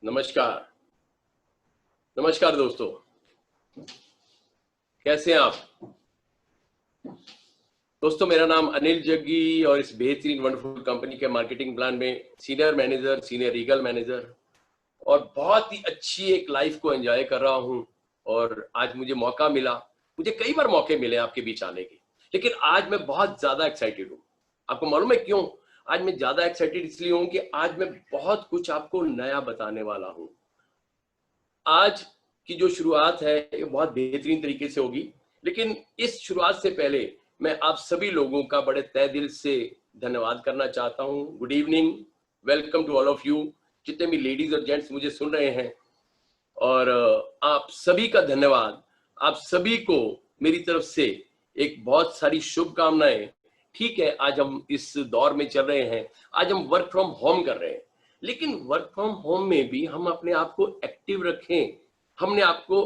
नमस्कार। नमस्कार दोस्तों, कैसे हैं आप? दोस्तों, मेरा नाम अनिल जग्गी और इस बेहतरीन वंडरफुल कंपनी के मार्केटिंग प्लान में senior manager, senior Regal manager और बहुत ही अच्छी एक लाइफ को एंजॉय कर रहा हूं। और आज मुझे मौका मिला, मुझे कई बार मौके मिले आपके बीच आने के, लेकिन आज मैं बहुत ज्यादा एक्साइटेड हूं। आपको मालूम है क्यों? आज मैं ज्यादा एक्साइटेड इसलिए हूं कि आज मैं बहुत कुछ आपको नया बताने वाला हूं। आज की जो शुरुआत है ये बहुत बेहतरीन तरीके से होगी, लेकिन इस शुरुआत से पहले मैं आप सभी लोगों का बड़े तहे दिल से धन्यवाद करना चाहता हूं। Good evening, welcome to all of you, जितने भी लेडीज और जेंट्स मुझे सुन रहे हैं। और आप सभी का धन्यवाद, आप सभी को मेरी तरफ से एक बहुत सारी शुभकामनाएं। ठीक है, आज हम इस दौर में चल रहे हैं, आज हम वर्क फ्रॉम होम कर रहे हैं, लेकिन वर्क फ्रॉम होम में भी हम अपने आप को एक्टिव रखें, हमने आपको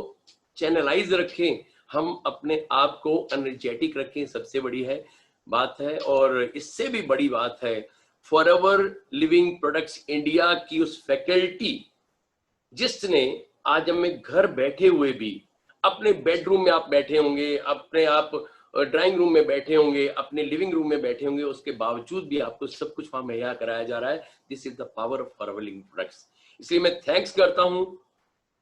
चैनलाइज रखें, हम अपने आप को एनर्जेटिक रखें, सबसे बड़ी है बात है। और इससे भी बड़ी बात है, फॉरएवर लिविंग प्रोडक्ट्स इंडिया की उस फैकल्टी जिसने आज हमें घर बैठे हुए भी, अपने बेडरूम में आप बैठे होंगे, अपने आप ड्राइंग रूम में बैठे होंगे, अपने लिविंग रूम में बैठे होंगे, उसके बावजूद भी आपको सब कुछ वहां मुहैया कराया जा रहा है। This is the power of forever living products. इसलिए मैं थैंक्स करता हूं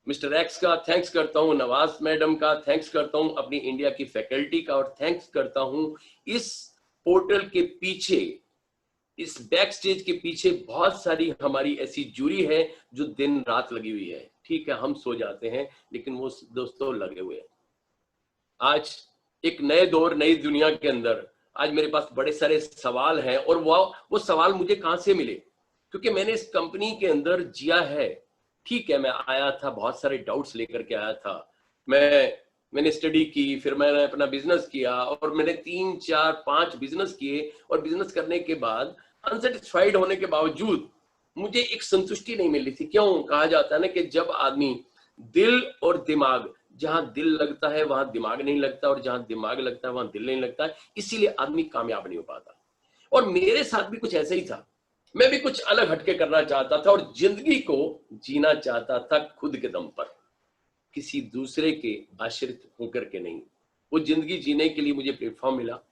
मिस्टर एक्स का, थैंक्स करता हूं नवाज मैडम का, थैंक्स करता हूं अपनी इंडिया की फैकल्टी का, और थैंक्स करता हूं इस पोर्टल के पीछे, इस बैक स्टेज के पीछे बहुत सारी हमारी ऐसी जूरी है जो दिन रात लगी हुई है। ठीक है, हम सो जाते हैं लेकिन वो दोस्तों लगे हुए हैं। आज एक नए दौर, नई दुनिया के अंदर आज मेरे पास बड़े सारे सवाल हैं, और वो सवाल मुझे कहां से मिले? क्योंकि मैंने इस कंपनी के अंदर जिया है। ठीक है, मैं आया था, बहुत सारे डाउट्स लेकर के आया था, मैंने स्टडी की, फिर मैंने अपना बिजनेस किया, और मैंने 3 4 5 बिजनेस किए, और बिजनेस करने के बाद अनसेटिस्फाइड होने के बावजूद मुझे एक संतुष्टि नहीं मिल रही थी। क्यों? कहा जाता है ना कि जब आदमी दिल और दिमाग, जहां दिल लगता है वहां दिमाग नहीं लगता, और जहां दिमाग लगता है वहां दिल नहीं लगता है, इसीलिए आदमी कामयाब नहीं हो पाता। और मेरे साथ भी कुछ ऐसा ही था, मैं भी कुछ अलग हटके करना चाहता था और जिंदगी को जीना चाहता था खुद के दम पर, किसी दूसरे के आश्रित होकर के नहीं। वो जिंदगी जीने के लिए मुझे प्लेटफॉर्म मिला।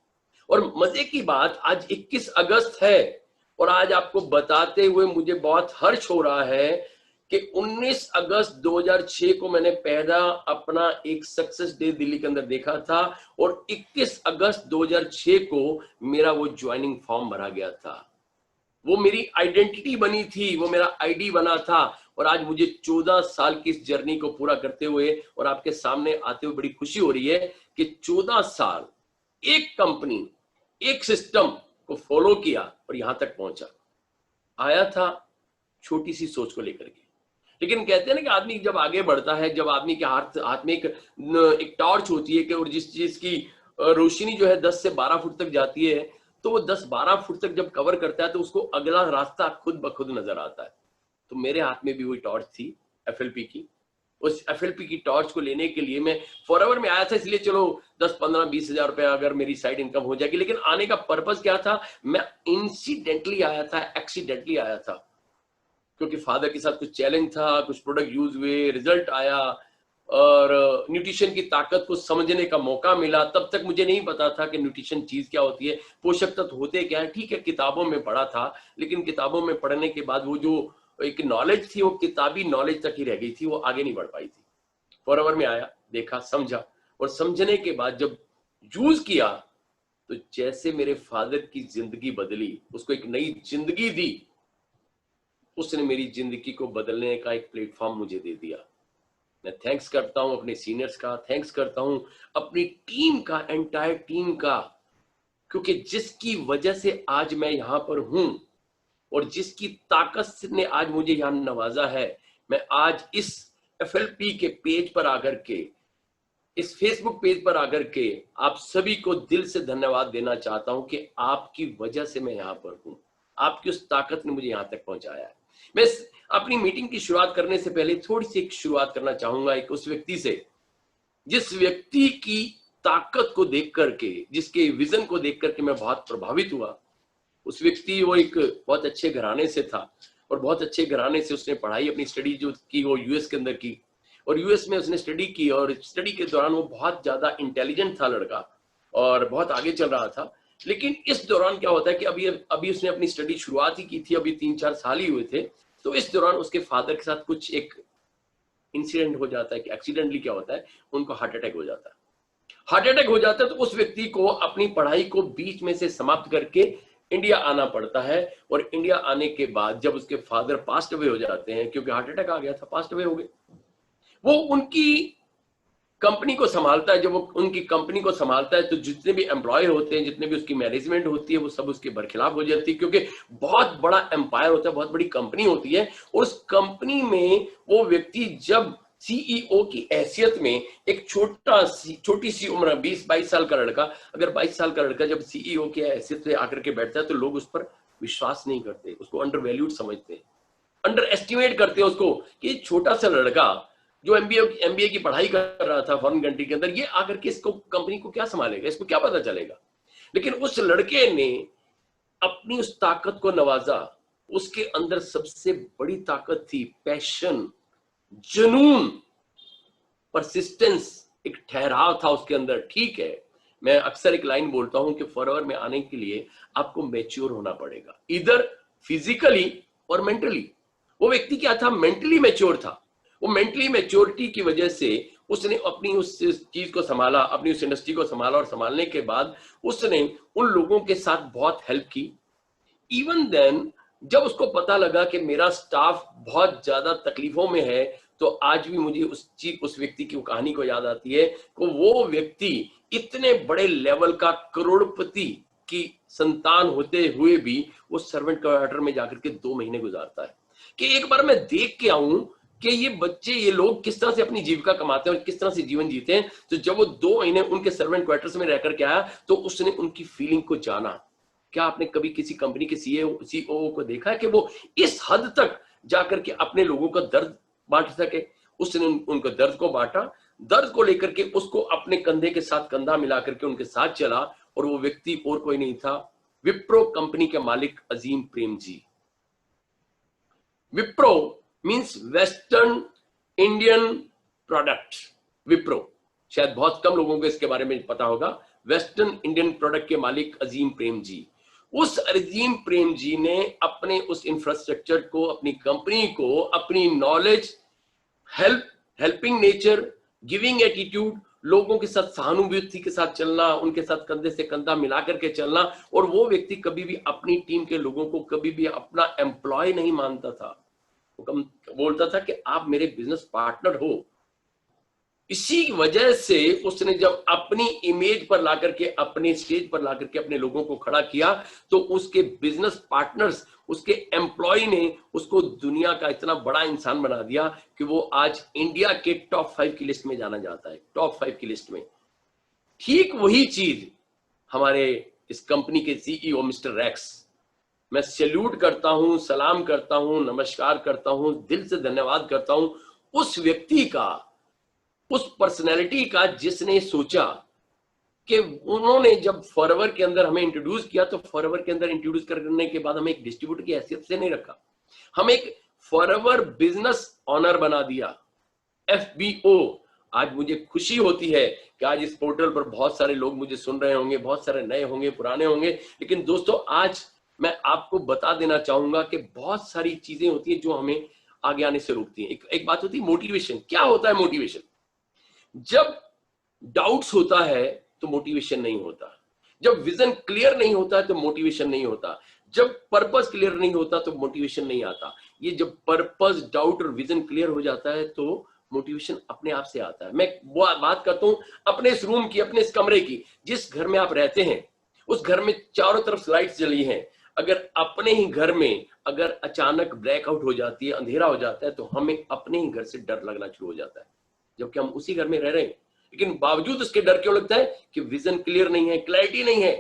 और मजे की बात, आज 21 अगस्त है, और आज आपको बताते हुए मुझे बहुत हर्ष हो रहा है कि 19 अगस्त 2006 को मैंने पहला अपना एक सक्सेस डे दिल्ली के अंदर देखा था, और 21 अगस्त 2006 को मेरा वो ज्वाइनिंग फॉर्म भरा गया था। वो मेरी आइडेंटिटी बनी थी, वो मेरा आईडी बना था। और आज मुझे 14 साल की इस जर्नी को पूरा करते हुए और आपके सामने आते हुए बड़ी खुशी हो रही है कि 14 साल एक कंपनी, एक सिस्टम को फॉलो किया और यहां तक पहुंचा। आया था छोटी सी सोच को लेकर के, लेकिन कहते हैं ना कि आदमी जब आगे बढ़ता है, जब आदमी के हाथ में एक टॉर्च होती है कि, और जिस चीज की रोशनी जो है 10 से 12 फुट तक जाती है, तो वो 10-12 फुट तक जब कवर करता है तो उसको अगला रास्ता खुद ब खुद नजर आता है। तो मेरे हाथ में भी वही टॉर्च थी, एफएलपी की। उस एफएलपी की टॉर्च को लेने के लिए मैं फॉरएवर में आया था, इसलिए चलो 10-15-20 हजार रुपया अगर मेरी साइड इनकम हो जाएगी। लेकिन आने का पर्पस क्या था? मैं इंसिडेंटली आया था, एक्सीडेंटली आया था, क्योंकि फादर के साथ कुछ चैलेंज था, कुछ प्रोडक्ट यूज हुए, रिजल्ट आया, और न्यूट्रिशन की ताकत को समझने का मौका मिला। तब तक मुझे नहीं पता था कि न्यूट्रिशन चीज क्या होती है, पोषक तत्व होते क्या है। ठीक है, किताबों में पढ़ा था, लेकिन किताबों में पढ़ने के बाद वो जो एक नॉलेज थी वो किताबी नॉलेज तक ही रह गई थी, वो आगे नहीं बढ़ पाई थी। फॉरएवर में आया, देखा, समझा, और समझने के बाद जब यूज किया तो जैसे मेरे फादर की जिंदगी बदली, उसको एक नई जिंदगी दी, उसने मेरी जिंदगी को बदलने का एक प्लेटफॉर्म मुझे दे दिया। मैं थैंक्स करता हूं अपने सीनियर्स का, थैंक्स करता हूं अपनी टीम का, एंटायर टीम का, क्योंकि जिसकी वजह से आज मैं यहां पर हूं और जिसकी ताकत ने आज मुझे यहां नवाजा है, मैं आज इस एफएलपी के पेज पर आकर के, इस फेसबुक पेज पर आकर के आप सभी को दिल से धन्यवाद देना चाहता हूं कि आपकी वजह से मैं यहां पर हूं, आपकी उस ताकत ने मुझे यहां तक पहुंचाया है। मैं अपनी मीटिंग की शुरुआत करने से पहले थोड़ी सी एक शुरुआत करना चाहूंगा एक उस व्यक्ति से, जिस व्यक्ति की ताकत को देख करके, जिसके विजन को देख करके मैं बहुत प्रभावित हुआ। उस व्यक्ति, वो एक बहुत अच्छे घराने से था, और बहुत अच्छे घराने से उसने पढ़ाई अपनी स्टडी जो की वो यूएस के अंदर की, और यूएस में उसने स्टडी की, और स्टडी के दौरान वो बहुत ज्यादा इंटेलिजेंट था लड़का और बहुत आगे चल रहा था। लेकिन इस दौरान क्या होता है कि अभी उसने अपनी स्टडी शुरुआत ही की थी, अभी 3-4 साल ही हुए थे, तो इस दौरान उसके फादर के साथ कुछ एक इंसिडेंट हो जाता है कि एक्सीडेंटली क्या होता है, उनको हार्ट अटैक हो जाता है। हार्ट अटैक हो जाता है तो उस व्यक्ति को अपनी पढ़ाई को बीच में से समाप्त करके इंडिया आना पड़ता है, और इंडिया आने के बाद जब उसके फादर पास्ट अवे हो जाते हैं, क्योंकि हार्ट अटैक आ गया था, पास्ट अवे हो गए, वो उनकी कंपनी को संभालता है। जब वो उनकी कंपनी को संभालता है तो जितने भी एम्प्लॉय होते हैं, जितने भी उसकी मैनेजमेंट होती है, वो सब उसके बरखिलाफ हो जाती है, क्योंकि बहुत बड़ा एम्पायर होता है, बहुत बड़ी कंपनी होती है। और उस कंपनी में वो व्यक्ति जब सीईओ की हैसियत में, एक छोटी सी उम्र 20-22 साल का लड़का, अगर 22 साल का लड़का जब सीईओ की हैसियत से आकर के बैठता है तो लोग उस पर विश्वास नहीं करते, उसको अंडर वैल्यूड समझते हैं, अंडर एस्टिमेट करते हैं उसको, कि छोटा सा लड़का जो एमबीए की पढ़ाई कर रहा था फॉरेन कंट्री के अंदर, ये आकर के इसको कंपनी को क्या संभालेगा, इसको क्या पता चलेगा। लेकिन उस लड़के ने अपनी उस ताकत को नवाजा। उसके अंदर सबसे बड़ी ताकत थी पैशन, जुनून, परसिस्टेंस, एक ठहराव था उसके अंदर। ठीक है, मैं अक्सर एक लाइन बोलता हूं कि फॉरएवर में आने के लिए आपको मैच्योर होना पड़ेगा, इधर फिजिकली और मेंटली। वो व्यक्ति क्या था, मेंटली मैच्योर था। वो मेंटली मैच्योरिटी की वजह से उसने अपनी उस चीज को संभाला, अपनी उस इंडस्ट्री को संभाला, और संभालने के बाद उसने उन लोगों के साथ बहुत हेल्प की। इवन देन जब उसको पता लगा कि मेरा स्टाफ बहुत ज्यादा तकलीफों में है, तो आज भी मुझे उस व्यक्ति की कहानी को याद आती है कि वो व्यक्ति इतने बड़े लेवल का करोड़पति की संतान होते हुए भी वो सर्वेंट क्वार्टर में जाकर के 2 महीने गुजारता है कि एक बार मैं देख के आऊं कि ये बच्चे, ये लोग किस तरह से अपनी जीविका कमाते हैं और किस तरह से जीवन जीते हैं। तो जब वो 2 महीने उनके सर्वेंट क्वार्टर्स में रहकर के आया तो उसने उनकी फीलिंग को जाना। क्या आपने कभी किसी कंपनी के सीईओ को देखा है कि वो इस हद तक जाकर के अपने लोगों का दर्द बांट सके? उसने उनको दर्द को बांटा, दर्द को लेकर के उसको अपने कंधे के साथ कंधा मिला करके उनके साथ चला, और वो व्यक्ति और कोई नहीं था, विप्रो कंपनी के मालिक Azim Premji. Wipro means Western Indian product. Wipro, शायद बहुत कम लोगों को इसके बारे में पता होगा। वेस्टर्न इंडियन प्रोडक्ट के मालिक अजीम प्रेम जी। उस अजीम प्रेम जी ने अपने उस इंफ्रास्ट्रक्चर को, अपनी कंपनी को, अपनी knowledge, helping nature, giving attitude, लोगों के साथ सहानुभूति के साथ चलना, उनके साथ कंधे से कंधा मिला करके चलना, और वो व्यक्ति कभी भी अपनी टीम के लोगों को कभी भी अपना एम्प्लॉय नहीं मानता था। बोलता था कि आप मेरे बिजनेस पार्टनर हो। इसी वजह से उसने जब अपनी इमेज पर लाकर के, अपने स्टेज पर लाकर के अपने लोगों को खड़ा किया, तो उसके बिजनेस पार्टनर्स, उसके एम्प्लॉय ने उसको दुनिया का इतना बड़ा इंसान बना दिया कि वो आज इंडिया के टॉप 5 की लिस्ट में जाना जाता है, टॉप 5 की लिस्ट में। ठीक वही चीज हमारे इस कंपनी के सीईओ मिस्टर रैक्स, मैं सैल्यूट करता हूं, सलाम करता हूं, नमस्कार करता हूं, दिल से धन्यवाद करता हूं उस व्यक्ति का, उस पर्सनैलिटी का, जिसने सोचा कि उन्होंने जब फॉरएवर के अंदर हमें इंट्रोड्यूस किया, तो फॉरएवर के अंदर इंट्रोड्यूस करने के बाद हमें एक डिस्ट्रीब्यूटर की हैसियत से नहीं रखा, हम एक फॉरएवर बिजनेस ऑनर बना दिया, एफबीओ। आज मुझे खुशी होती है कि आज इस पोर्टल पर बहुत सारे लोग मुझे सुन रहे होंगे, बहुत सारे नए होंगे, पुराने होंगे, लेकिन दोस्तों आज मैं आपको बता देना चाहूंगा कि बहुत सारी चीजें होती हैं जो हमें आगे आने से रोकती हैं। एक बात होती है मोटिवेशन। क्या होता है मोटिवेशन? जब डाउट्स होता है तो मोटिवेशन नहीं होता, जब विजन क्लियर नहीं होता है तो मोटिवेशन नहीं होता, जब पर्पस क्लियर नहीं होता तो मोटिवेशन नहीं आता। ये जब पर्पस, डाउट और विजन क्लियर हो जाता है तो मोटिवेशन अपने आप से आता है। मैं वो बात करता हूं अपने इस रूम की, अपने इस कमरे की, जिस घर में आप रहते हैं उस घर में चारों तरफ लाइट्स जली हैं। अगर अपने ही घर में अगर अचानक ब्लैकआउट हो जाती है, अंधेरा हो जाता है, तो हमें अपने ही घर से डर लगना शुरू हो जाता है, जबकि हम उसी घर में रह रहे हैं। लेकिन बावजूद उसके डर क्यों लगता है? कि विजन क्लियर नहीं है, क्लैरिटी नहीं है।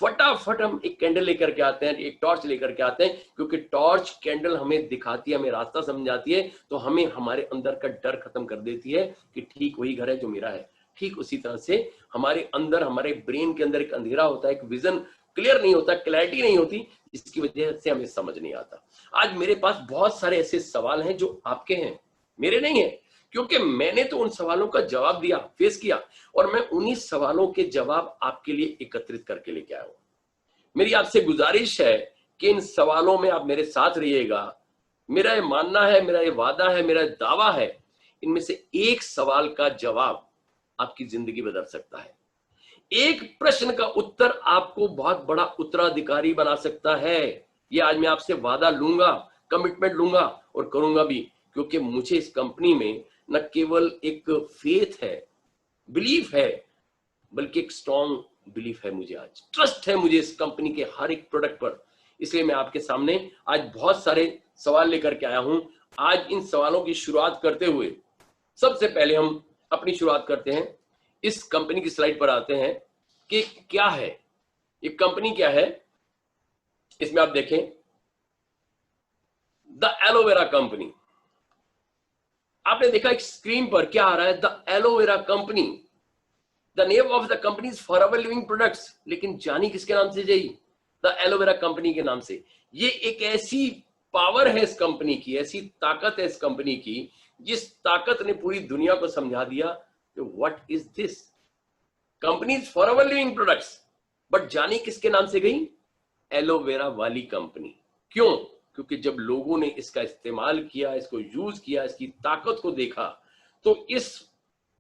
फटाफट हम एक कैंडल लेकर के आते हैं, एक टॉर्च लेकर के आते हैं, क्योंकि टॉर्च, कैंडल हमें दिखाती है, हमें रास्ता समझाती है, तो हमें हमारे अंदर का डर खत्म कर देती है कि ठीक वही घर है जो मेरा है। ठीक उसी तरह से हमारे अंदर, हमारे ब्रेन के अंदर एक अंधेरा होता है, एक विजन क्लियर नहीं होता, क्लैरिटी नहीं होती, इसकी वजह से हमें समझ नहीं आता। आज मेरे पास बहुत सारे ऐसे सवाल हैं जो आपके हैं, मेरे नहीं है, क्योंकि मैंने तो उन सवालों का जवाब दिया, फेस किया, और मैं उन्हीं सवालों के जवाब आपके लिए एकत्रित करके लेके आया हूं। मेरी आपसे गुजारिश है कि इन सवालों में आप मेरे साथ रहिएगा। मेरा ये मानना है, मेरा ये वादा है, मेरा दावा है, इनमें से एक सवाल का जवाब आपकी जिंदगी बदल सकता है। एक प्रश्न का उत्तर आपको बहुत बड़ा उत्तराधिकारी बना सकता है। ये आज मैं आपसे वादा लूंगा, कमिटमेंट लूंगा और करूंगा भी, क्योंकि मुझे इस कंपनी में न केवल एक फेथ है, बिलीफ है, बल्कि एक स्ट्रॉन्ग बिलीफ है, मुझे आज ट्रस्ट है मुझे इस कंपनी के हर एक प्रोडक्ट पर। इसलिए मैं आपके सामने आज बहुत सारे सवाल लेकर के आया हूं। आज इन सवालों की शुरुआत करते हुए सबसे पहले हम अपनी शुरुआत करते हैं, इस कंपनी की स्लाइड पर आते हैं कि क्या है ये कंपनी, क्या है। इसमें आप देखें द एलोवेरा कंपनी। आपने देखा एक स्क्रीन पर क्या आ रहा है, the aloe vera company. The name of the company is forever living products, लेकिन जानी किसके नाम से जाई? द एलोवेरा कंपनी के नाम से। ये एक ऐसी पावर है इस कंपनी की, ऐसी ताकत है इस कंपनी की, जिस ताकत ने पूरी दुनिया को समझा दिया कि what is this company is forever living products, but जानी किसके नाम से गई? एलोवेरा वाली कंपनी। क्यों? क्योंकि जब लोगों ने इसका इस्तेमाल किया, इसको यूज किया, इसकी ताकत को देखा, तो इस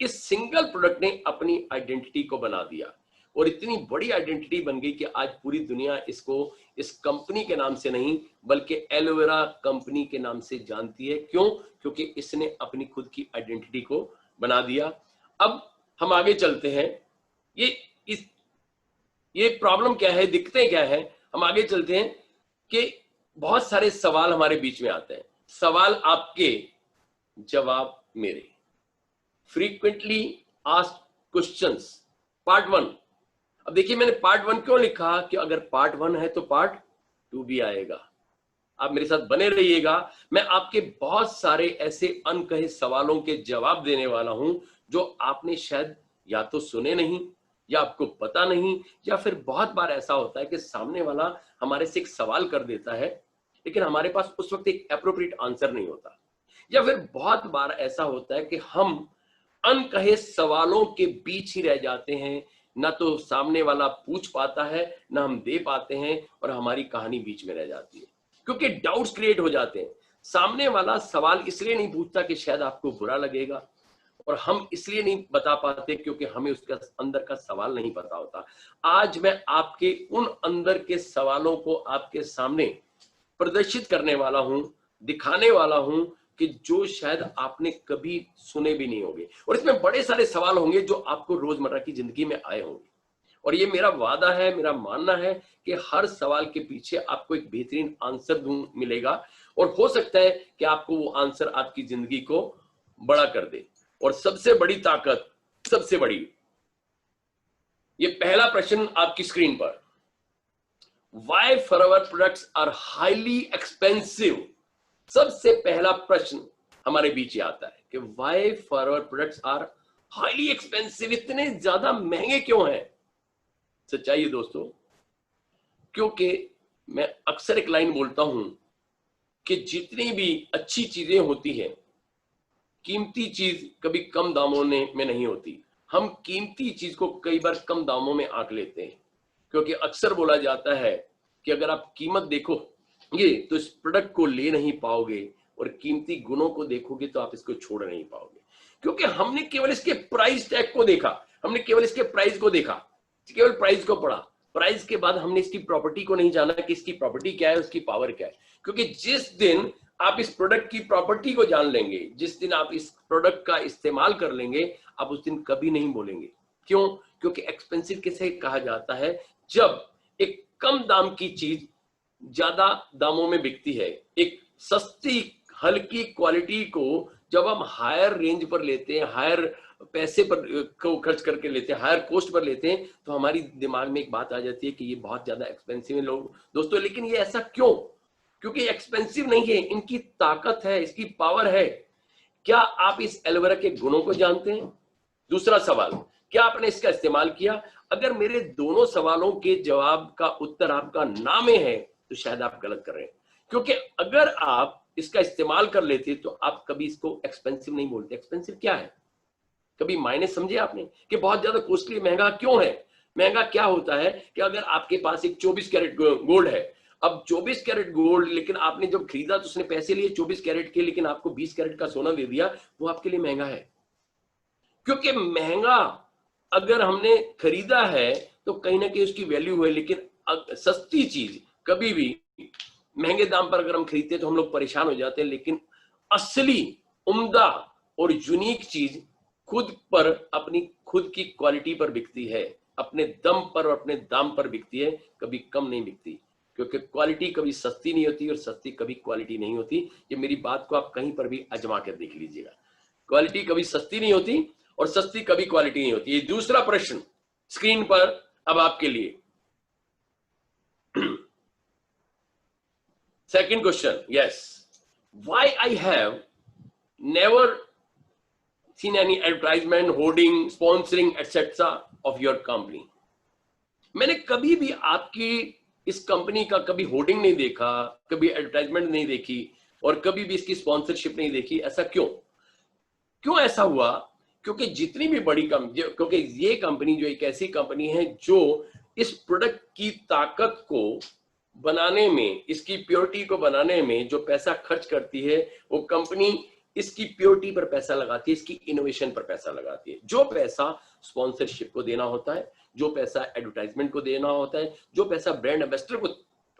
सिंगल प्रोडक्ट ने अपनी आइडेंटिटी को बना दिया, और इतनी बड़ी आइडेंटिटी बन गई कि आज पूरी दुनिया इसको इस कंपनी के नाम से नहीं बल्कि एलोवेरा कंपनी के नाम से जानती है। क्यों? क्योंकि इसने अपनी खुद की आइडेंटिटी को बना दिया। अब हम आगे चलते हैं, ये प्रॉब्लम क्या है, दिक्कतें क्या है, हम आगे चलते हैं कि बहुत सारे सवाल हमारे बीच में आते हैं। सवाल आपके, जवाब मेरे। Frequently asked questions, part 1। अब देखिए मैंने पार्ट 1 क्यों लिखा, कि अगर पार्ट 1 है तो पार्ट 2 भी आएगा। आप मेरे साथ बने रहिएगा। मैं आपके बहुत सारे ऐसे अनकहे सवालों के जवाब देने वाला हूं जो आपने शायद या तो सुने नहीं, या आपको पता नहीं, या फिर बहुत बार ऐसा होता है कि सामने वाला हमारे से एक सवाल कर देता है, लेकिन हमारे पास उस वक्त एक एप्रोप्रिएट आंसर नहीं होता। या फिर बहुत बार ऐसा होता है कि हम अनकहे सवालों के बीच ही रह जाते हैं, ना तो सामने वाला पूछ पाता है, ना हम दे पाते हैं, और हमारी कहानी बीच में रह जाती है, क्योंकि डाउट्स क्रिएट हो जाते हैं। सामने वाला सवाल इसलिए नहीं पूछता कि शायद आपको बुरा लगेगा, और हम इसलिए नहीं बता पाते क्योंकि हमें उसका अंदर का सवाल नहीं पता होता। आज मैं आपके उन अंदर के सवालों को आपके सामने प्रदर्शित करने वाला हूं, दिखाने वाला हूं, कि जो शायद आपने कभी सुने भी नहीं होंगे, और इसमें बड़े सारे सवाल होंगे जो आपको रोजमर्रा की जिंदगी में आए होंगे। और ये मेरा वादा है, मेरा मानना है कि हर सवाल के पीछे आपको एक बेहतरीन आंसर मिलेगा, और हो सकता है कि आपको वो आंसर आपकी जिंदगी को बड़ा कर दे। और सबसे बड़ी ताकत, सबसे बड़ी, ये पहला प्रश्न आपकी स्क्रीन पर, Why forever products are highly expensive? सबसे पहला प्रश्न हमारे बीच ये आता है कि Why forever products are highly expensive? इतने ज्यादा महंगे क्यों हैं? सच्चाई है दोस्तों, क्योंकि मैं अक्सर एक लाइन बोलता हूं कि जितनी भी अच्छी चीजें होती हैं, कीमती चीज कभी कम दामों में नहीं होती। हम कीमती चीज को कई बार कम दामों में आंक लेते हैं, क्योंकि अक्सर बोला जाता है कि अगर आप कीमत देखोगे तो इस प्रोडक्ट को ले नहीं पाओगे, और कीमती गुणों को देखोगे तो आप इसको छोड़ नहीं पाओगे। क्योंकि हमने केवल इसके प्राइस टैग को देखा, हमने केवल इसके प्राइस को देखा, केवल प्राइस को पढ़ा। प्राइस के बाद हमने इसकी प्रॉपर्टी को नहीं जाना कि इसकी प्रॉपर्टी क्या है, उसकी पावर क्या है। क्योंकि जिस दिन आप इस प्रोडक्ट की प्रॉपर्टी को जान लेंगे, जिस दिन आप इस प्रोडक्ट का इस्तेमाल कर लेंगे, आप उस दिन कभी नहीं बोलेंगे। क्यों? क्योंकि एक्सपेंसिव किसे कहा जाता है? जब एक कम दाम की चीज ज्यादा दामों में बिकती है। एक सस्ती हल्की क्वालिटी को जब हम हायर रेंज पर लेते हैं, हायर पैसे पर को खर्च करके लेते हैं, हायर कॉस्ट पर लेते हैं, तो हमारी दिमाग में एक बात आ जाती है कि ये बहुत ज्यादा एक्सपेंसिव है लोग दोस्तों। लेकिन ये ऐसा क्यों? क्योंकि एक्सपेंसिव नहीं है, इनकी ताकत है, इसकी पावर है। क्या आप इस एलोवेरा के गुणों को जानते हैं? दूसरा सवाल, क्या आपने इसका इस्तेमाल किया? अगर मेरे दोनों सवालों के जवाब का उत्तर आपका ना में है तो शायद आप गलत कर रहे हैं, क्योंकि अगर आप इसका इस्तेमाल कर लेते तो आप कभी इसको एक्सपेंसिव नहीं बोलते। एक्सपेंसिव क्या है? कभी मायने समझे आपने कि बहुत ज्यादा कॉस्टली, महंगा क्यों है? महंगा क्या होता है कि अगर आपके पास एक 24 कैरेट गोल्ड है, अब 24 कैरेट गोल्ड, लेकिन आपने जब खरीदा तो उसने पैसे लिए 24 कैरेट के, लेकिन आपको 20 कैरेट का सोना दे दिया, वो आपके लिए महंगा है। क्योंकि महंगा अगर हमने खरीदा है तो कहीं ना कहीं उसकी वैल्यू है, लेकिन सस्ती चीज कभी भी, महंगे दाम पर अगर हम खरीदते हैं तो हम लोग परेशान हो जाते हैं, लेकिन असली उम्दा और यूनिक चीज खुद पर, अपनी खुद की क्वालिटी पर बिकती है, अपने दम पर और अपने दाम पर बिकती है, कभी कम नहीं बिकती। क्योंकि क्वालिटी कभी सस्ती नहीं होती और सस्ती कभी क्वालिटी नहीं होती। ये मेरी बात को आप कहीं पर भी आजमा कर देख लीजिएगा। क्वालिटी कभी सस्ती नहीं होती और सस्ती कभी क्वालिटी नहीं होती। ये दूसरा प्रश्न स्क्रीन पर अब आपके लिए। Second question, yes. Why I have never seen any advertisement, hoarding, sponsoring, etc. of your company? मैंने कभी भी आपकी इस कंपनी का कभी होर्डिंग नहीं देखा, कभी एडवर्टाइजमेंट नहीं देखी और कभी भी इसकी स्पॉन्सरशिप नहीं देखी। ऐसा क्यों? क्यों ऐसा हुआ? क्योंकि जितनी भी बड़ी कंपनी, क्योंकि ये कंपनी जो एक ऐसी कंपनी है जो इस प्रोडक्ट की ताकत को बनाने में, इसकी प्योरिटी को बनाने में जो पैसा खर्च करती है, वो कंपनी इसकी प्योरिटी पर पैसा लगाती है, इसकी इनोवेशन पर पैसा लगाती है। जो पैसा स्पॉन्सरशिप को देना होता है, जो पैसा एडवर्टाइजमेंट को देना होता है, जो पैसा ब्रांड एम्बेसडर को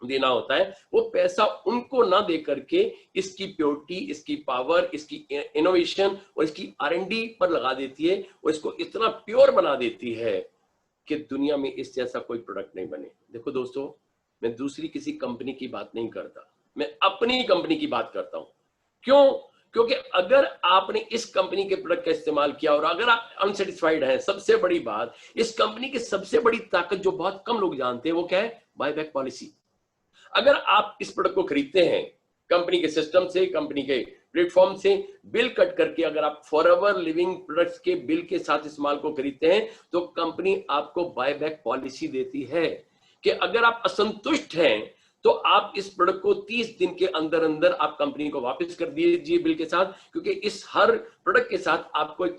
देना होता है, वो पैसा उनको ना दे करके इसकी प्योरिटी, इसकी पावर, इसकी इनोवेशन और इसकी R&D पर लगा देती है और इसको इतना प्योर बना देती है कि दुनिया में इस जैसा कोई प्रोडक्ट नहीं बने। देखो दोस्तों, मैं दूसरी किसी कंपनी की बात नहीं करता, मैं अपनी कंपनी की बात करता हूं। क्यों? क्योंकि अगर आपने इस कंपनी के प्रोडक्ट का इस्तेमाल किया और अगर आप अनसेटिस्फाइड हैं, सबसे बड़ी बात, इस कंपनी की सबसे बड़ी ताकत जो बहुत कम लोग जानते हैं वो क्या है? Buyback policy. अगर आप इस प्रोडक्ट को खरीदते हैं कंपनी के सिस्टम से, कंपनी के प्लेटफॉर्म से, बिल कट करके अगर आप फॉरएवर लिविंग प्रोडक्ट्स के बिल के साथ इस माल को खरीदते हैं तो कंपनी आपको बायबैक पॉलिसी देती है कि अगर आप असंतुष्ट हैं तो आप इस प्रोडक्ट को 30 दिन के अंदर अंदर आप कंपनी को वापस कर दीजिए बिल के साथ, क्योंकि इस हर प्रोडक्ट के साथ आपको एक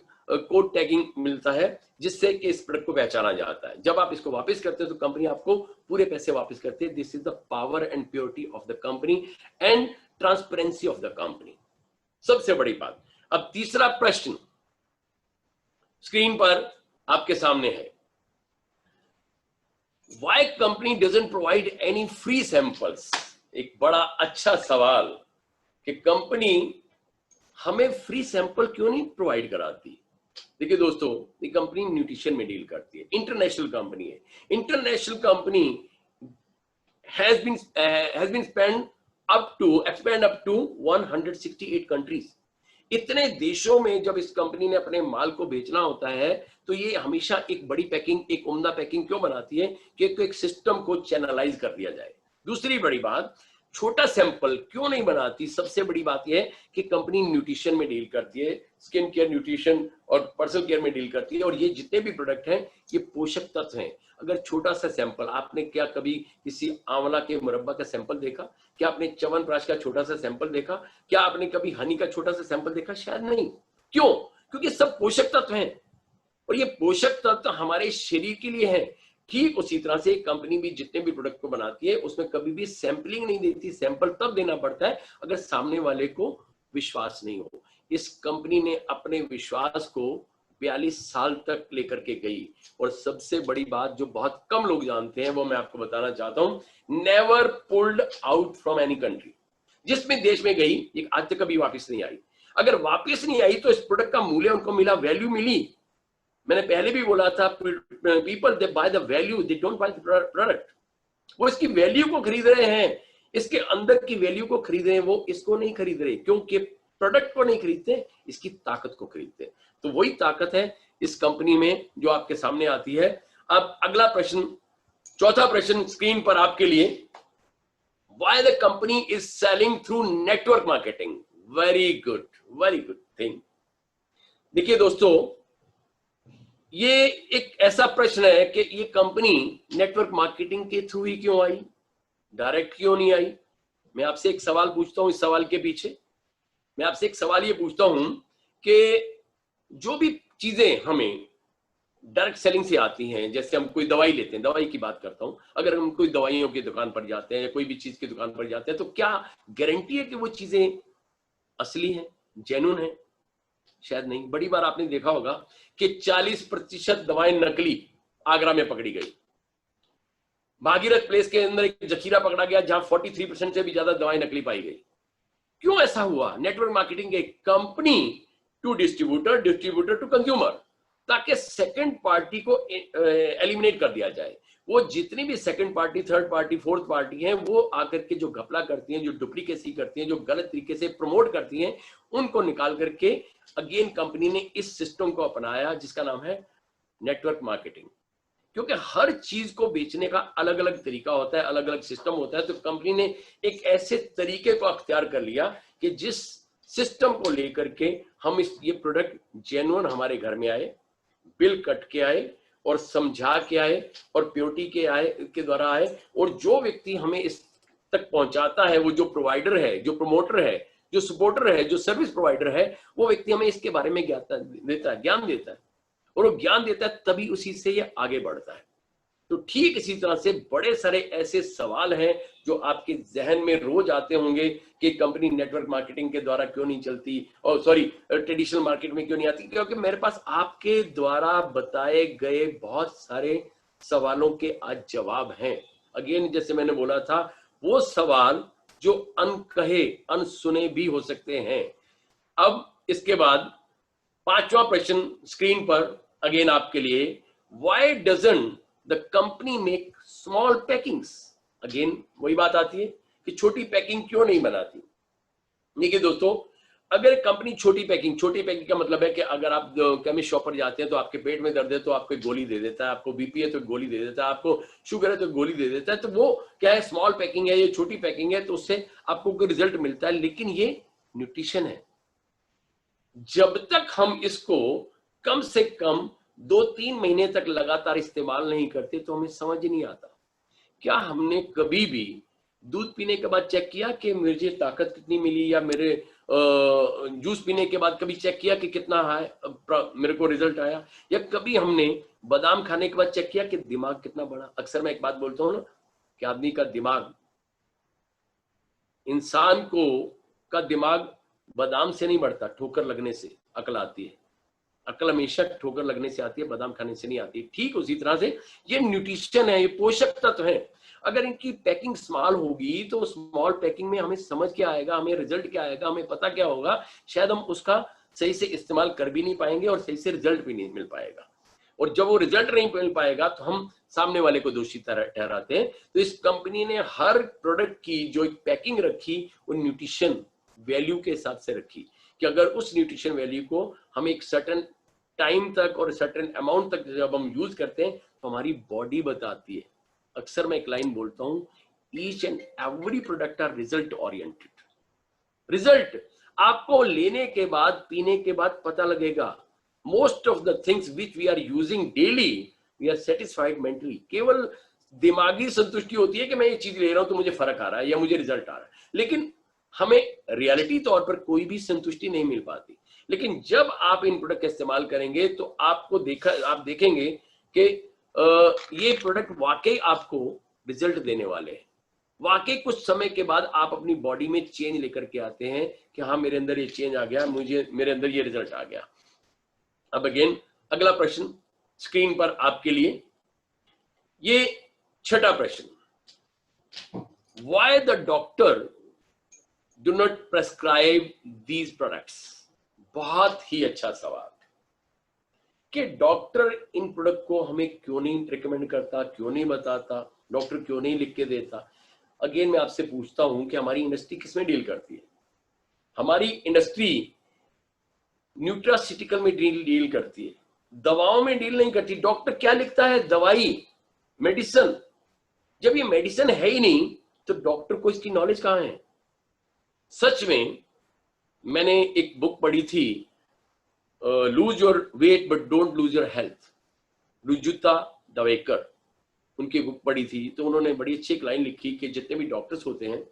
कोड टैगिंग मिलता है जिससे कि इस प्रोडक्ट को पहचाना जाता है। जब आप इसको वापस करते हैं तो कंपनी आपको पूरे पैसे वापस करती है। This is the power and purity of the company and transparency of the company, सबसे बड़ी बात। अब तीसरा प्रश्न स्क्रीन पर आपके सामने है। Why company doesn't provide any free samples? एक बड़ा अच्छा सवाल कि कंपनी हमें फ्री सैंपल क्यों नहीं प्रोवाइड कराती। देखिए दोस्तों, ये कंपनी न्यूट्रिशन में डील करती है, इंटरनेशनल कंपनी है। International company has been expand up to 168 countries। इतने देशों में जब इस कंपनी ने अपने माल को बेचना होता है तो ये हमेशा एक बड़ी पैकिंग, एक उम्दा पैकिंग क्यों बनाती है कि एक सिस्टम को चैनलाइज कर दिया जाए। दूसरी बड़ी बात, छोटा सैंपल क्यों नहीं बनाती। सबसे बड़ी बात यह है कि कंपनी न्यूट्रिशन में डील करती है, स्किन केयर, न्यूट्रिशन और पर्सनल केयर में डील करती है, और ये जितने भी प्रोडक्ट हैं ये पोषक तत्व हैं। अगर छोटा सा सैंपल, आपने क्या कभी किसी आंवला के मुरब्बा का सैंपल देखा? क्या आपने च्यवनप्राश का छोटा सा सैंपल देखा? क्या आपने कभी हनी का छोटा सा सैंपल देखा? शायद नहीं। क्यों? क्योंकि सब पोषक तत्व हैं और ये पोषक तत्व हमारे शरीर के लिए है। ठीक उसी तरह से कंपनी भी जितने भी प्रोडक्ट को बनाती है उसमें कभी भी सैंपलिंग नहीं देती। सैंपल तब देना पड़ता है अगर सामने वाले को विश्वास नहीं हो। इस कंपनी ने अपने विश्वास को 42 साल तक लेकर के गई, और सबसे बड़ी बात जो बहुत कम लोग जानते हैं वो मैं आपको बताना चाहता हूं, never pulled out from any country. जिसमें देश में गई ये आज तक कभी वापस नहीं आई। अगर वापस नहीं आई तो इस प्रोडक्ट का मूल्य उनको मिला, वैल्यू मिली। मैंने पहले भी बोला था, people they by the value, they don't by the product. वो इसकी वैल्यू को खरीद रहे हैं, इसके अंदर की वैल्यू को खरीद रहे हैं, वो इसको नहीं खरीद रहे। क्योंकि प्रोडक्ट को नहीं खरीदते, इसकी ताकत को खरीदते। तो वही ताकत है इस कंपनी में जो आपके सामने आती है। अब अगला प्रश्न, चौथा प्रश्न स्क्रीन पर आपके लिए। Why the company is selling through network marketing? Very good thing. देखिए दोस्तों, ये एक ऐसा प्रश्न है कि ये कंपनी नेटवर्क मार्केटिंग के थ्रू ही क्यों आई, डायरेक्ट क्यों नहीं आई? मैं आपसे एक सवाल पूछता हूं, इस सवाल के पीछे मैं आपसे एक सवाल ये पूछता हूं कि जो भी चीजें हमें डायरेक्ट सेलिंग से आती हैं, जैसे हम कोई दवाई लेते हैं, दवाई की बात करता हूं, अगर हम कोई दवाइयों की दुकान पर जाते हैं या कोई भी चीज की दुकान पर जाते हैं, तो क्या गारंटी है कि वो चीजें असली हैं, जेन्युइन हैं? शायद नहीं। बड़ी बार आपने देखा होगा कि 40% दवाएं नकली आगरा में पकड़ी गई। भागीरथ प्लेस के अंदर एक जखीरा पकड़ा गया जहां 43% से भी ज्यादा दवाएं नकली पाई गई। क्यों ऐसा हुआ? नेटवर्क मार्केटिंग के company to distributor, distributor to consumer, ताकि सेकंड पार्टी को एलिमिनेट कर दिया जाए। वो जितनी भी second party, third party, fourth party हैं, वो आकर के जो घपला करती हैं, जो डुप्लीकेसी करती हैं, जो गलत तरीके से प्रमोट करती हैं, उनको निकाल करके अगेन कंपनी ने इस सिस्टम को अपनाया जिसका नाम है नेटवर्क मार्केटिंग। क्योंकि हर चीज को बेचने का अलग अलग तरीका होता है, अलग अलग सिस्टम होता है, तो कंपनी ने एक ऐसे तरीके को अख्तियार कर लिया कि जिस सिस्टम को लेकर के हम ये प्रोडक्ट जेन्युइन हमारे घर में आए, बिल कट के आए और समझा के आए और प्योरिटी के द्वारा आए, और जो व्यक्ति हमें इस तक पहुंचाता है, वो जो प्रोवाइडर है, जो प्रमोटर है, जो सपोर्टर है, जो सर्विस प्रोवाइडर है, वो व्यक्ति हमें इसके बारे में ज्ञान देता है, और वो ज्ञान देता है, तभी उसी से ये आगे बढ़ता है। तो ठीक इसी तरह से बड़े सारे ऐसे सवाल हैं जो आपके जहन में रोज आते होंगे कि कंपनी नेटवर्क मार्केटिंग के द्वारा क्यों नहीं चलती, और सॉरी ट्रेडिशनल मार्केट में क्यों नहीं आती, क्योंकि मेरे पास आपके द्वारा बताए गए बहुत सारे सवालों के आज जवाब हैं। अगेन जैसे मैंने बोला था, वो सवाल जो अनकहे, अनसुने भी हो सकते हैं। अब इसके बाद 5वां प्रश्न स्क्रीन पर अगेन आपके लिए, why doesn't the company make small packings? Again वही बात आती है कि छोटी पैकिंग क्यों नहीं बनाती। देखिए दोस्तों, अगर कंपनी छोटी पैकिंग का मतलब है कि अगर आप केमिस्ट शॉप पर जाते हैं तो आपके पेट में दर्द है तो आपको एक गोली दे देता है, आपको बीपी है तो गोली दे देता है, आपको शुगर है तो गोली दे देता है, तो वो क्या है, स्मॉल पैकिंग है, ये छोटी पैकिंग है, तो उससे आपको कोई रिजल्ट मिलता है। लेकिन ये न्यूट्रिशन है, जब तक हम इसको कम से कम 2-3 महीने तक लगातार इस्तेमाल नहीं करते तो हमें समझ नहीं आता। क्या हमने कभी भी दूध पीने के बाद चेक किया कि मुझे ताकत कितनी मिली, या मेरे जूस पीने के बाद कभी चेक किया कि कितना मेरे को रिजल्ट आया, या कभी हमने बादाम खाने के बाद चेक किया कि दिमाग कितना बड़ा? अक्सर मैं एक बात बोलता हूं ना कि आदमी का दिमाग, इंसान का दिमाग बादाम से नहीं बढ़ता, ठोकर लगने से अकल आती है। अकल हमेशा ठोकर लगने से आती है, बादाम खाने से नहीं आती। ठीक उसी तरह से ये न्यूट्रिशन है, ये पोषक तत्व है। अगर इनकी पैकिंग स्मॉल होगी तो स्मॉल पैकिंग में हमें समझ क्या आएगा, हमें रिजल्ट क्या आएगा, हमें पता क्या होगा, शायद हम उसका सही से इस्तेमाल कर भी नहीं पाएंगे और सही से रिजल्ट भी नहीं मिल पाएगा। और जब वो रिजल्ट नहीं मिल पाएगा तो हम सामने वाले को दोषी ठहराते हैं। तो इस कंपनी ने हर प्रोडक्ट की जो एक पैकिंग रखी, वो न्यूट्रिशन वैल्यू के हिसाब से रखी, कि अगर उस न्यूट्रिशन वैल्यू को हम एक सर्टेन टाइम तक और सर्टेन अमाउंट तक जब हम यूज करते हैं तो हमारी बॉडी बताती है। अक्सर मैं एक लाइन बोलता हूं, each and every product are result oriented. Result आपको लेने के बाद, पीने के बाद पता लगेगा। Most of the things which we are using daily, we are satisfied mentally. केवल दिमागी संतुष्टि होती है कि मैं ये चीज ले रहा हूं तो मुझे फर्क आ रहा है या मुझे रिजल्ट आ रहा है, लेकिन हमें रियलिटी तौर पर कोई भी संतुष्टि नहीं मिल पाती। लेकिन जब आप इन प्रोडक्ट का इस्तेमाल करेंगे तो आप देखेंगे कि ये प्रोडक्ट वाकई आपको रिजल्ट देने वाले हैं। वाकई कुछ समय के बाद आप अपनी बॉडी में चेंज लेकर के आते हैं कि हाँ, मेरे अंदर ये चेंज आ गया, मेरे अंदर ये रिजल्ट आ गया। अब अगेन अगला प्रश्न स्क्रीन पर आपके लिए, ये 6वां प्रश्न, why the doctor do not prescribe these products? बहुत ही अच्छा सवाल कि डॉक्टर इन प्रोडक्ट को हमें क्यों नहीं रिकमेंड करता, क्यों नहीं बताता, डॉक्टर क्यों नहीं लिख के देता। अगेन मैं आपसे पूछता हूं कि हमारी इंडस्ट्री किसमें डील करती है? हमारी इंडस्ट्री न्यूट्रासिटिकल में डील करती है, दवाओं में डील नहीं करती। डॉक्टर क्या लिखता है? दवाई, मेडिसिन। जब ये मेडिसिन है ही नहीं तो डॉक्टर को इसकी नॉलेज कहां है? सच में मैंने एक बुक पढ़ी थी, lose your weight but don't lose your health. Rujuta Diwekar, उनकी बुक पढ़ी थी, तो उन्होंने बड़ी अच्छी एक लाइन लिखी कि जितने भी डॉक्टर्स होते हैं,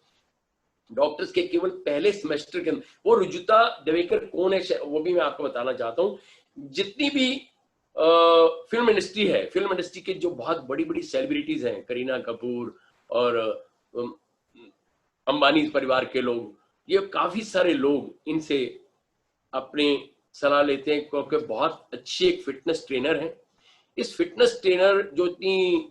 डॉक्टर्स के केवल पहले सेमेस्टर के अंदर, वो रुजुता दवेकर कौन है वो भी मैं आपको बताना चाहता हूँ। जितनी भी फिल्म इंडस्ट्री है, फिल्म इंडस्ट्री के जो बहुत बड़ी बड़ी सेलिब्रिटीज हैं, करीना कपूर और अंबानी परिवार के लोग, ये काफी सारे लोग इनसे अपनी सलाह लेते हैं, क्योंकि बहुत अच्छी एक फिटनेस ट्रेनर है। इस फिटनेस ट्रेनर जो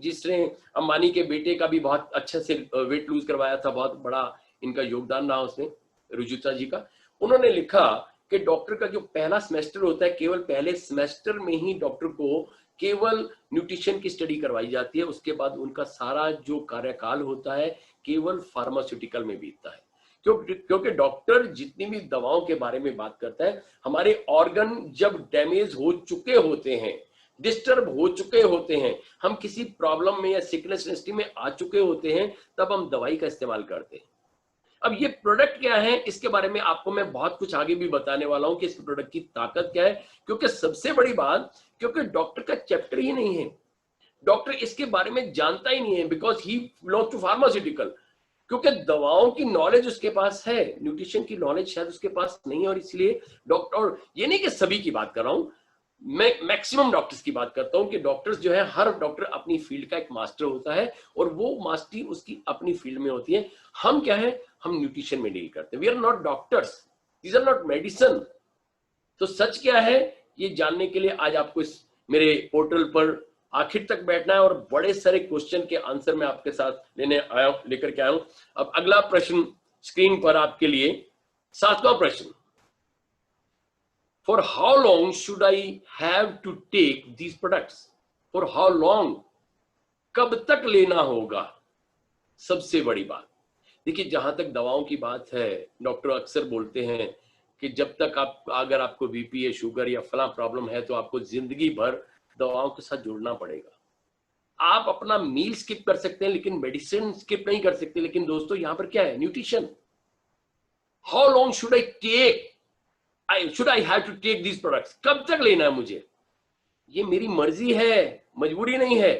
जिसने अंबानी के बेटे का भी बहुत अच्छे से वेट लूज करवाया था, बहुत बड़ा इनका योगदान रहा उसमें, रुजुता जी का। उन्होंने लिखा कि डॉक्टर का जो पहला सेमेस्टर होता है, केवल पहले सेमेस्टर में ही डॉक्टर को केवल न्यूट्रिशन की स्टडी करवाई जाती है। उसके बाद उनका सारा जो कार्यकाल होता है केवल फार्मास्यूटिकल में बीतता है, क्योंकि डॉक्टर जितनी भी दवाओं के बारे में बात करता है, हमारे ऑर्गन जब डैमेज हो चुके होते हैं, डिस्टर्ब हो चुके होते हैं, हम किसी प्रॉब्लम में या सिकनेस हिस्ट्री में आ चुके होते हैं, तब हम दवाई का इस्तेमाल करते हैं। अब ये प्रोडक्ट क्या है, इसके बारे में आपको मैं बहुत कुछ आगे भी बताने वाला हूं कि इस प्रोडक्ट की ताकत क्या है। क्योंकि सबसे बड़ी बात, क्योंकि डॉक्टर का चैप्टर ही नहीं है, डॉक्टर इसके बारे में जानता ही नहीं है, because he belongs to pharmaceutical. क्योंकि दवाओं की नॉलेज उसके पास है, न्यूट्रिशन की नॉलेज शायद उसके पास नहीं है, और इसलिए डॉक्टर, और ये नहीं कि सभी की बात कर रहा हूं, मैं मैक्सिमम डॉक्टर्स की बात करता हूं कि डॉक्टर्स जो है, हर डॉक्टर अपनी फील्ड का एक मास्टर होता है, और वो मास्टरी उसकी अपनी फील्ड में होती है। हम क्या है, हम न्यूट्रिशन में डील करते हैं। We are not doctors, these are not medicine. तो सच क्या है, ये जानने के लिए आज आपको इस मेरे पोर्टल पर आखिर तक बैठना है, और बड़े सारे क्वेश्चन के आंसर मैं आपके साथ लेकर के आया हूं। अब अगला प्रश्न स्क्रीन पर आपके लिए, 7वां प्रश्न, For how long should I have to take these products? For how long? कब तक लेना होगा? सबसे बड़ी बात देखिए, जहां तक दवाओं की बात है, डॉक्टर अक्सर बोलते हैं कि जब तक अगर आपको बीपी या शुगर या फला प्रॉब्लम है, तो आपको जिंदगी भर दवाओं के साथ जुड़ना पड़ेगा। आप अपना मील स्किप कर सकते हैं, लेकिन मेडिसिन स्किप नहीं कर सकते। लेकिन दोस्तों, यहां पर क्या है, nutrition. How long should I take, should I have to take these products? कब तक लेना है मुझे? ये मेरी मर्जी है, मजबूरी नहीं है।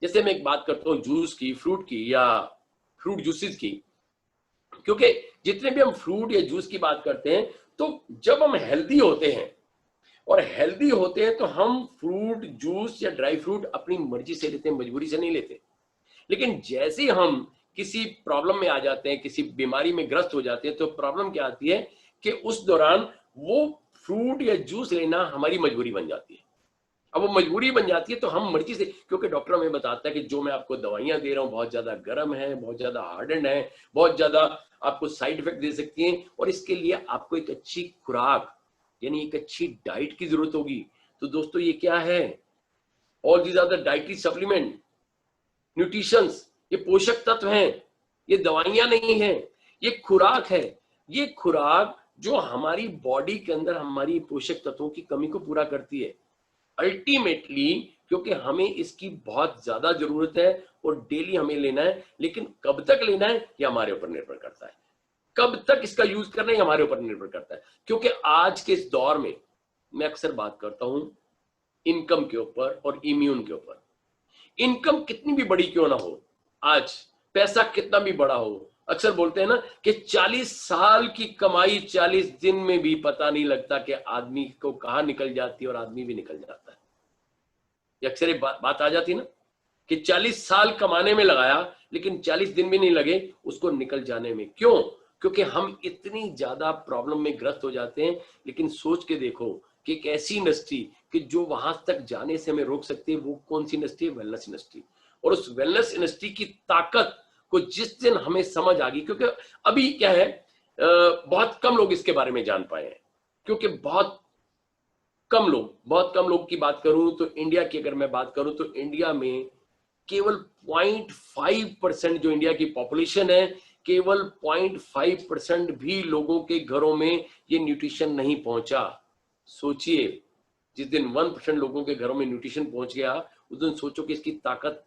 जैसे मैं एक बात करता हूँ जूस की, फ्रूट की, या फ्रूट जूसेस की, क्योंकि जितने भी हम फ्रूट या जूस की बात करते हैं, तो जब हम हेल्दी होते हैं, और हेल्दी होते हैं, तो हम फ्रूट जूस या ड्राई फ्रूट अपनी मर्जी से लेते हैं, मजबूरी से नहीं लेते। लेकिन जैसे ही हम किसी प्रॉब्लम में आ जाते हैं, किसी बीमारी में ग्रस्त हो जाते हैं, तो प्रॉब्लम क्या आती है कि उस दौरान वो फ्रूट या जूस लेना हमारी मजबूरी बन जाती है। अब वो मजबूरी बन जाती है, तो हम मर्जी से, क्योंकि डॉक्टर हमें बताता है कि जो मैं आपको दवाइयां दे रहा हूं, बहुत ज्यादा गर्म है, बहुत ज्यादा हार्डन है, बहुत ज्यादा आपको साइड इफेक्ट दे सकती हैं, और इसके लिए आपको एक अच्छी खुराक, यानी एक अच्छी डाइट की जरूरत होगी। तो दोस्तों, ये क्या है, all these are the dietary supplement, nutritions, ये पोषक तत्व हैं, ये दवाइयां नहीं है, ये खुराक है। ये खुराक जो हमारी बॉडी के अंदर हमारी पोषक तत्वों की कमी को पूरा करती है अल्टीमेटली, क्योंकि हमें इसकी बहुत ज्यादा जरूरत है, और डेली हमें लेना है। लेकिन कब तक लेना है, ये हमारे ऊपर निर्भर करता है। कब तक इसका यूज करना है, हमारे ऊपर निर्भर करता है। क्योंकि आज के इस दौर में मैं अक्सर बात करता हूं इनकम के ऊपर और इम्यून के ऊपर। इनकम कितनी भी बड़ी क्यों ना हो, आज पैसा कितना भी बड़ा हो, अक्सर बोलते हैं ना कि 40 साल की कमाई 40 दिन में भी पता नहीं लगता कि आदमी को कहां निकल जाती है, और आदमी भी निकल जाता है। ये अक्सर एक बात आ जाती है ना कि 40 साल कमाने में लगाया, लेकिन 40 दिन भी नहीं लगे उसको निकल जाने में। क्यों? क्योंकि हम इतनी ज्यादा प्रॉब्लम में ग्रस्त हो जाते हैं। लेकिन सोच के देखो कि एक ऐसी इंडस्ट्री कि जो वहां तक जाने से हमें रोक सकती है, वो कौन सी इंडस्ट्री है? Wellness industry. और उस वेलनेस इंडस्ट्री की ताकत को जिस दिन हमें समझ आ गई, क्योंकि अभी क्या है, बहुत कम लोग इसके बारे में जान पाए हैं, क्योंकि बहुत कम लोग की बात करूं तो, इंडिया की अगर मैं बात करूं तो, इंडिया में केवल 0.5% जो इंडिया की पॉपुलेशन है, केवल 0.5% भी लोगों के घरों में ये न्यूट्रिशन नहीं पहुंचा। सोचिए, जिस दिन 1% लोगों के घरों में न्यूट्रिशन पहुंच गया, उस दिन सोचो कि इसकी ताकत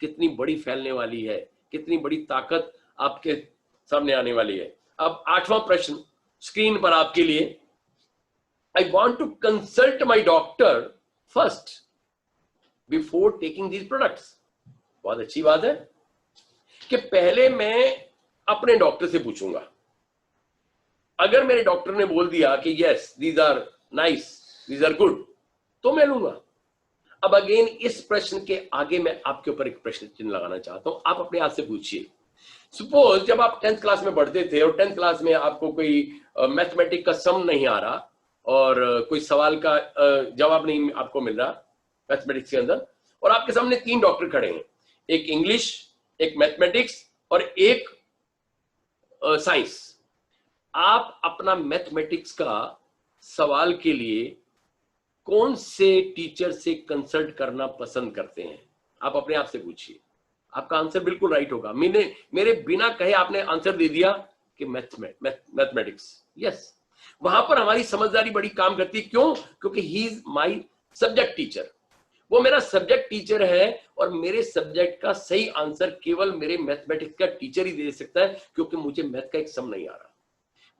कितनी बड़ी फैलने वाली है, कितनी बड़ी ताकत आपके सामने आने वाली है। अब 8वां प्रश्न स्क्रीन पर आपके लिए। I want to consult my doctor first. Before taking these products. बहुत अच्छी बात है कि पहले मैं अपने डॉक्टर से पूछूंगा। अगर मेरे डॉक्टर ने बोल दिया कि yes these are nice, these are good, तो मैं लूंगा। अब अगेन इस प्रश्न के आगे मैं आपके ऊपर एक प्रश्न चिन्ह लगाना चाहता हूं। आप अपने आप से पूछिए, सपोज जब आप 10th क्लास में पढ़ते थे और 10th क्लास में आपको कोई मैथमेटिक का सम नहीं आ रहा और कोई सवाल का जवाब नहीं आपको मिल रहा मैथमेटिक्स के अंदर, और आपके सामने 3 डॉक्टर खड़े हैं, एक इंग्लिश, एक मैथमेटिक्स और एक साइंस। आप अपना मैथमेटिक्स का सवाल के लिए कौन से टीचर से कंसल्ट करना पसंद करते हैं? आप अपने आप से पूछिए। आपका आंसर बिल्कुल राइट होगा। मेरे बिना कहे आपने आंसर दे दिया कि मैथमेटिक्स। यस, वहां पर हमारी समझदारी बड़ी काम करती है। क्यों? क्योंकि he is my subject teacher. वो मेरा सब्जेक्ट टीचर है और मेरे सब्जेक्ट का सही आंसर केवल मेरे मैथमेटिक्स का टीचर ही दे सकता है, क्योंकि मुझे मैथ का एक सम नहीं आ रहा।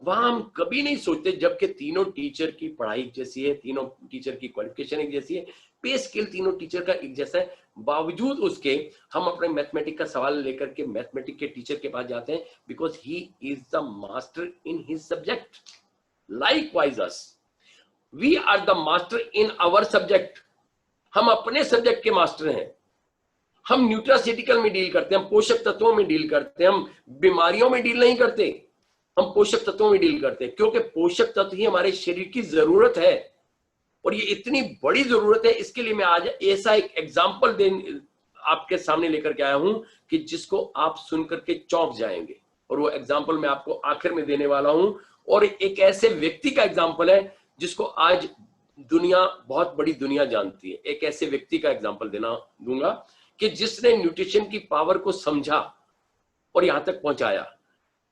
वहां हम कभी नहीं सोचते, जबकि तीनों टीचर की पढ़ाई जैसी है, तीनों टीचर की क्वालिफिकेशन एक जैसी है, पे स्केल तीनों टीचर का एक जैसा है, बावजूद उसके हम अपने मैथमेटिक्स का सवाल लेकर के मैथमेटिक्स के टीचर के पास जाते हैं, because he is the master in his subject. Likewise us, we are the master in our subject. हम अपने सब्जेक्ट के मास्टर हैं। हम न्यूट्रास्यूटिकल में डील करते हैं, हम पोषक तत्वों में डील करते हैं, हम बीमारियों में डील नहीं करते, हम पोषक तत्वों में डील करते हैं, क्योंकि पोषक तत्व ही हमारे शरीर की जरूरत है। और ये इतनी बड़ी जरूरत है, इसके लिए मैं आज ऐसा एक एग्जाम्पल आपके सामने लेकर के आया हूं कि जिसको आप सुनकर के चौंक जाएंगे। और वो एग्जाम्पल मैं आपको आखिर में देने वाला हूं, और एक ऐसे व्यक्ति का एग्जाम्पल है जिसको आज दुनिया, बहुत बड़ी दुनिया जानती है। एक ऐसे व्यक्ति का एग्जाम्पल दूंगा कि जिसने न्यूट्रिशन की पावर को समझा और यहां तक पहुंचाया।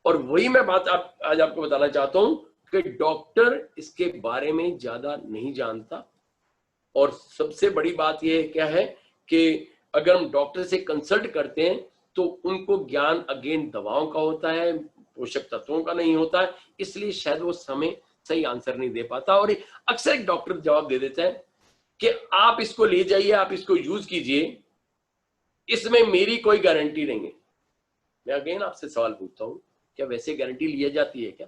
और वही मैं बात आज आपको बताना चाहता हूं कि डॉक्टर इसके बारे में ज्यादा नहीं जानता। और सबसे बड़ी बात यह क्या है कि अगर हम डॉक्टर से कंसल्ट करते हैं तो उनको ज्ञान अगेन दवाओं का होता है, पोषक तत्वों का नहीं होता है, इसलिए शायद वो समय सही आंसर नहीं दे पाता। और अक्सर एक डॉक्टर जवाब दे देता है कि आप इसको ले जाइए, आप इसको यूज कीजिए, इसमें मेरी कोई गारंटी नहीं है। मैं अगेन आपसे सवाल पूछता हूं, क्या वैसे गारंटी ली जाती है क्या?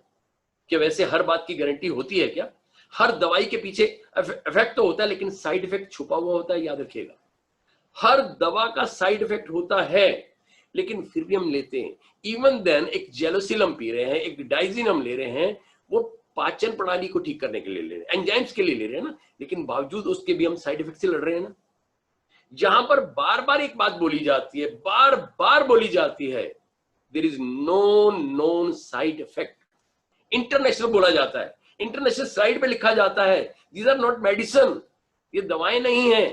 क्या वैसे हर बात की गारंटी होती है क्या? हर दवाई के पीछे इफेक्ट तो होता है, लेकिन साइड इफेक्ट छुपा हुआ होता है, याद रखिएगा। हर दवा का साइड इफेक्ट होता है, लेकिन फिर भी हम लेते हैं। इवन देन एक जेलोसिलम पी रहे हैं, एक डाइजिनम ले रहे हैं, वो पाचन प्रणाली को ठीक करने के लिए ले रहे हैं, एंजाइम्स के लिए ले रहे हैं ना, लेकिन बावजूद उसके भी हम साइड इफेक्ट से लड़ रहे हैं ना। जहां पर बार बार एक बात बोली जाती है, बार बार बोली जाती है, there is no known side effect. International बोला जाता है, इंटरनेशनल साइड पे लिखा जाता है दीज आर नॉट मेडिसिन, ये दवाएं नहीं है।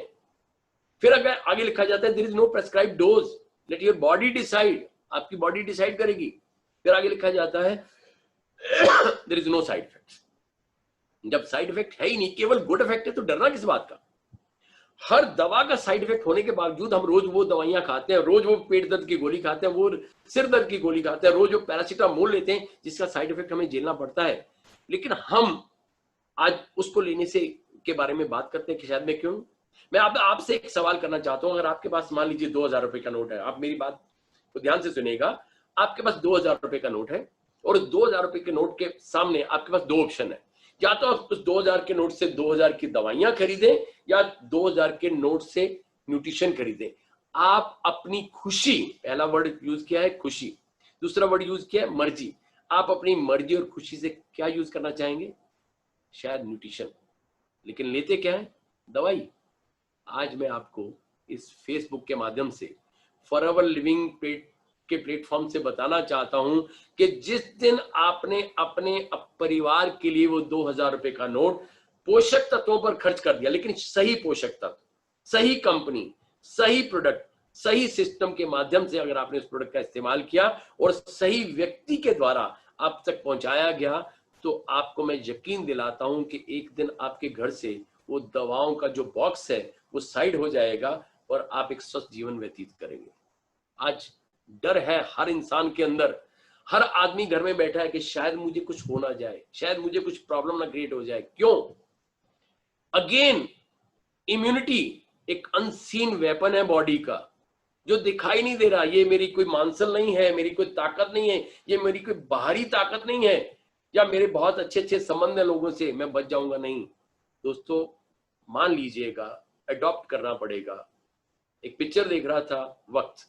फिर अगर आगे लिखा जाता है there is no prescribe dose, let your body decide, आपकी बॉडी डिसाइड करेगी। फिर आगे लिखा जाता है there is no side effect. जब साइड इफेक्ट है ही नहीं, केवल गुड इफेक्ट है, तो डरना किस बात का? हर दवा का साइड इफेक्ट होने के बावजूद हम रोज वो दवाइयां खाते हैं, रोज वो पेट दर्द की गोली खाते हैं, वो सिर दर्द की गोली खाते हैं, रोज वो पैरासीटामोल लेते हैं जिसका साइड इफेक्ट हमें झेलना पड़ता है। लेकिन हम आज उसको लेने से के बारे में बात करते हैं कि शायद मैं क्यों। मैं आपसे एक सवाल करना चाहता हूं। अगर आपके पास मान लीजिए 2000 रुपए का नोट है, आप मेरी बात को ध्यान से सुनिएगा, आपके पास 2000 रुपए का नोट है और 2000 रुपए के नोट के सामने आपके पास 2 ऑप्शन है। या तो आप उस 2000 के नोट से 2000 की दवाइयां खरीदें या 2000 के नोट से न्यूट्रिशन खरीदें। आप अपनी खुशी, पहला वर्ड यूज किया है खुशी, दूसरा वर्ड यूज किया है मर्जी। आप अपनी मर्जी और खुशी से क्या यूज करना चाहेंगे? शायद न्यूट्रिशन, लेकिन लेते क्या है? दवाई। आज मैं आपको इस फेसबुक के माध्यम से फॉरएवर लिविंग के प्लेटफॉर्म से बताना चाहता हूं कि जिस दिन आपने अपने परिवार के लिए वो 2000 रुपए का नोट पोषक तत्वों पर खर्च कर दिया, लेकिन सही पोषक तत्व, सही कंपनी, सही प्रोडक्ट, सही सिस्टम के माध्यम से अगर आपने उस प्रोडक्ट का इस्तेमाल किया और सही व्यक्ति के द्वारा आप तक पहुंचाया गया, तो आपको मैं यकीन दिलाता हूं कि एक दिन आपके घर से वो दवाओं का जो बॉक्स है वो साइड हो जाएगा और आप एक स्वस्थ जीवन व्यतीत करेंगे। आज डर है हर इंसान के अंदर, हर आदमी घर में बैठा है कि शायद मुझे कुछ हो ना जाए, शायद मुझे कुछ प्रॉब्लम ना क्रिएट हो जाए। क्यों? अगेन इम्यूनिटी, एक अनसीन वेपन है बॉडी का, जो दिखाई नहीं दे रहा। ये मेरी कोई मांसल नहीं है, मेरी कोई ताकत नहीं है, ये मेरी कोई बाहरी ताकत नहीं है, या मेरे बहुत अच्छे अच्छे संबंध है लोगों से, मैं बच जाऊंगा, नहीं। दोस्तों मान लीजिएगा, अडॉप्ट करना पड़ेगा। एक पिक्चर देख रहा था, वक्त,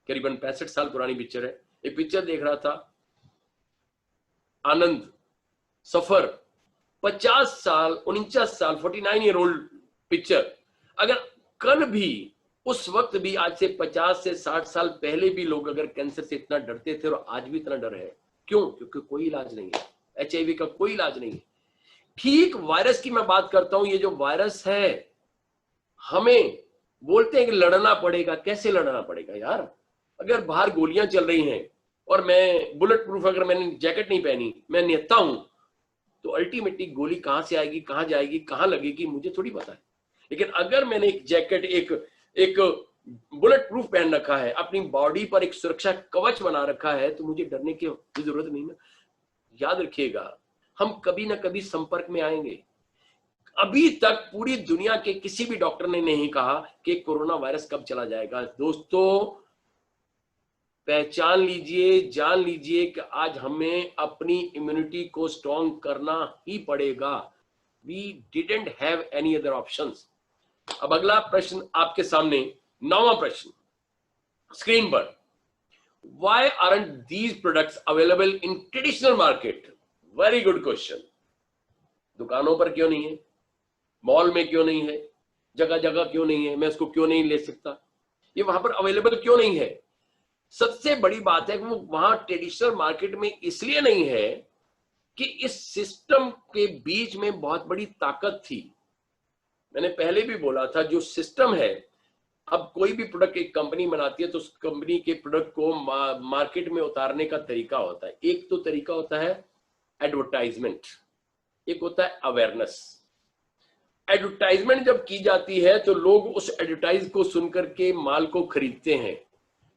करीबन 65 साल पुरानी पिक्चर है। एक पिक्चर देख रहा था, आनंद, सफर, 50 साल, 49 साल, 49-year-old पिक्चर। अगर कल भी, उस वक्त भी, आज से 50 से 60 साल पहले भी लोग अगर कैंसर से इतना डरते थे और आज भी इतना डर है, क्यों? क्योंकि कोई इलाज नहीं है, HIV का कोई इलाज नहीं है। ठीक वायरस की मैं बात करता हूं, ये जो वायरस है, हमें बोलते हैं कि लड़ना पड़ेगा। कैसे लड़ना पड़ेगा यार? अगर बाहर गोलियां चल रही हैं और मैं बुलेट प्रूफ, अगर मैंने जैकेट नहीं पहनी, मैं निहत्था हूं, तो अल्टीमेटली गोली कहां से आएगी, कहां जाएगी, कहां लगेगी, मुझे थोड़ी पता है। लेकिन अगर मैंने एक जैकेट, एक बुलेट प्रूफ पहन रखा है, अपनी बॉडी पर एक सुरक्षा कवच बना रखा है, तो मुझे डरने की जरूरत नहीं ना। याद रखिएगा, हम कभी ना कभी संपर्क में आएंगे। अभी तक पूरी दुनिया के किसी भी डॉक्टर ने नहीं कहा कि कोरोना वायरस कब चला जाएगा। दोस्तों पहचान लीजिए, जान लीजिए कि आज हमें अपनी इम्यूनिटी को स्ट्रॉन्ग करना ही पड़ेगा। We didn't have any other options. अब अगला प्रश्न आपके सामने, 9वां प्रश्न स्क्रीन पर। Why aren't these products available in traditional market? Very good question. दुकानों पर क्यों नहीं है? मॉल में क्यों नहीं है? जगह जगह क्यों नहीं है? मैं उसको क्यों नहीं ले सकता? ये वहां पर अवेलेबल क्यों नहीं है? सबसे बड़ी बात है कि वो वहां ट्रेडिशनल मार्केट में इसलिए नहीं है कि इस सिस्टम के बीच में बहुत बड़ी ताकत थी। मैंने पहले भी बोला था, जो सिस्टम है, अब कोई भी प्रोडक्ट एक कंपनी बनाती है तो उस कंपनी के प्रोडक्ट को मार्केट में उतारने का तरीका होता है। एक तो तरीका होता है एडवर्टाइजमेंट, एक होता है अवेयरनेस। एडवर्टाइजमेंट जब की जाती है तो लोग उस एडवर्टाइज को सुनकर के माल को खरीदते हैं।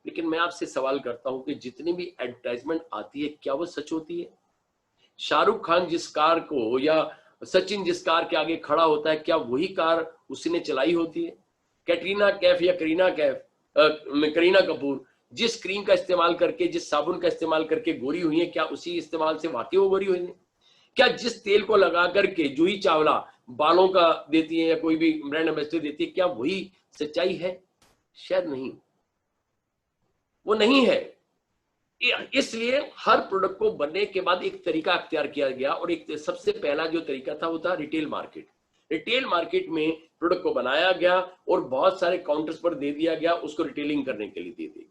लेकिन मैं आपसे सवाल करता हूं कि जितनी भी एडवर्टाइजमेंट आती है, क्या वो सच होती है? शाहरुख खान जिस कार को, या सचिन जिस कार के आगे खड़ा होता है, क्या वही कार उसने चलाई होती है? कैटरीना कैफ या करीना कपूर जिस क्रीम का इस्तेमाल करके, जिस साबुन का इस्तेमाल करके गोरी हुई है, क्या उसी इस्तेमाल से वाकई वो गोरी हुई है? क्या जिस तेल को लगा करके जूही चावला बालों का देती है या कोई भी ब्रांड एम्बेसडर देती है, क्या वही सच्चाई है? शायद नहीं, वो नहीं है। इसलिए हर प्रोडक्ट को बनने के बाद एक तरीका अख्तियार किया गया, और एक सबसे पहला जो तरीका था वो था रिटेल मार्केट। रिटेल मार्केट में प्रोडक्ट को बनाया गया और बहुत सारे काउंटर्स पर दे दिया गया, उसको रिटेलिंग करने के लिए दे दिया गया।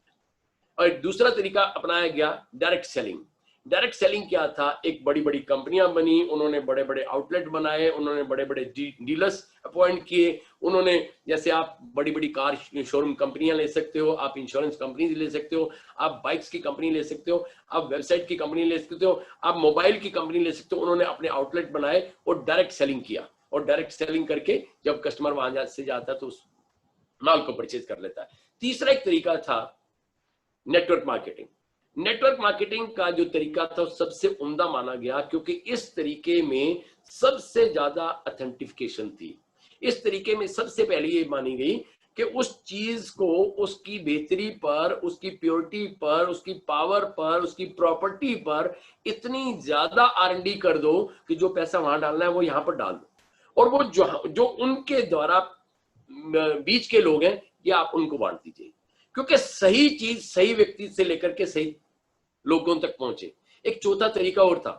और दूसरा तरीका अपनाया गया डायरेक्ट सेलिंग। डायरेक्ट सेलिंग क्या था? एक बड़ी बड़ी कंपनियां बनी, उन्होंने बड़े बड़े आउटलेट बनाए, उन्होंने बड़े बड़े डीलर्स अपॉइंट किए। उन्होंने, जैसे आप बड़ी बड़ी कार शोरूम कंपनियां ले सकते हो, आप इंश्योरेंस कंपनी ले सकते हो, आप बाइक्स की कंपनी ले सकते हो, आप वेबसाइट की कंपनी ले सकते हो, आप मोबाइल की कंपनी ले सकते हो। उन्होंने अपने आउटलेट बनाए और डायरेक्ट सेलिंग किया, और डायरेक्ट सेलिंग करके जब कस्टमर वहां से जाता है तो उस माल को परचेज कर लेता है। तीसरा एक तरीका था नेटवर्क मार्केटिंग। नेटवर्क मार्केटिंग का जो तरीका था सबसे उम्दा माना गया, क्योंकि इस तरीके में सबसे ज्यादा ऑथेंटिफिकेशन थी। इस तरीके में सबसे पहले ये मानी गई कि उस चीज को उसकी बेहतरी पर, उसकी प्योरिटी पर, उसकी पावर पर, उसकी प्रॉपर्टी पर इतनी ज्यादा R&D कर दो कि जो पैसा वहां डालना है वो यहां पर डाल दो, और वो जो उनके द्वारा बीच के लोग हैं, ये आप उनको बांट दीजिए, क्योंकि सही चीज सही व्यक्ति से लेकर के सही लोगों तक पहुंचे। एक चौथा तरीका और था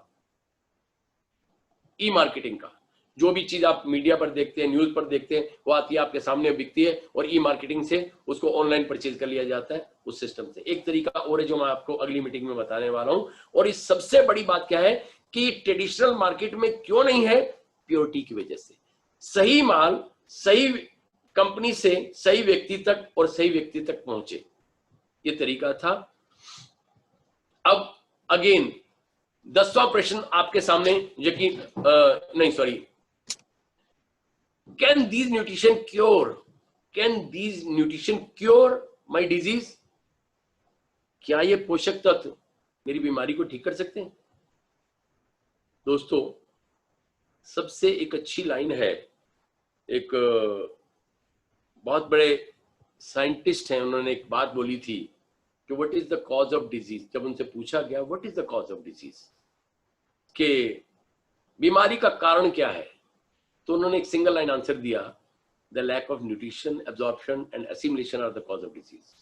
ई मार्केटिंग का। जो भी चीज आप मीडिया पर देखते हैं, न्यूज पर देखते हैं, वो आती है आपके सामने बिकती है, और ई मार्केटिंग से उसको ऑनलाइन परचेज कर लिया जाता है उस सिस्टम से। एक तरीका और है जो मैं आपको अगली मीटिंग में बताने वाला हूं। और इस सबसे बड़ी बात क्या है कि ट्रेडिशनल मार्केट में क्यों नहीं है? प्योरिटी की वजह से। सही माल सही कंपनी से सही व्यक्ति तक और सही व्यक्ति तक पहुंचे, ये तरीका था। अब अगेन 10वां प्रश्न आपके सामने, यकीन नहीं sorry, can these nutrition cure my disease? क्या ये पोषक तत्व मेरी बीमारी को ठीक कर सकते हैं? दोस्तों सबसे एक अच्छी लाइन है, एक बहुत बड़े साइंटिस्ट हैं, उन्होंने एक बात बोली थी कि what is the cause of disease. जब उनसे पूछा गया what is the cause of disease, के बीमारी का कारण क्या है, तो उन्होंने एक सिंगल लाइन आंसर दिया, the lack of nutrition, absorption and assimilation are the cause of disease.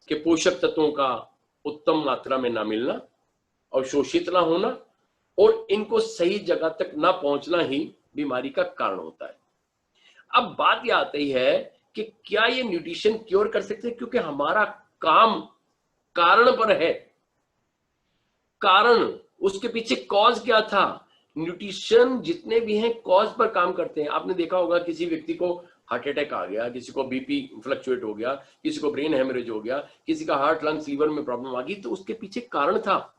के पोषक तत्वों का उत्तम मात्रा में ना मिलना, अवशोषित ना होना और इनको सही जगह तक ना पहुंचना ही बीमारी का कारण होता है। अब बात यह आती है कि क्या ये न्यूट्रिशन क्योर कर सकते हैं, क्योंकि हमारा काम कारण पर है। कारण, उसके पीछे कॉज क्या था। न्यूट्रिशन जितने भी हैं कॉज पर काम करते हैं। आपने देखा होगा किसी व्यक्ति को हार्ट अटैक आ गया, किसी को बीपी फ्लक्चुएट हो गया, किसी को ब्रेन हेमरेज हो गया, किसी का हार्ट लंग्स लीवर में प्रॉब्लम आ गई, तो उसके पीछे कारण था।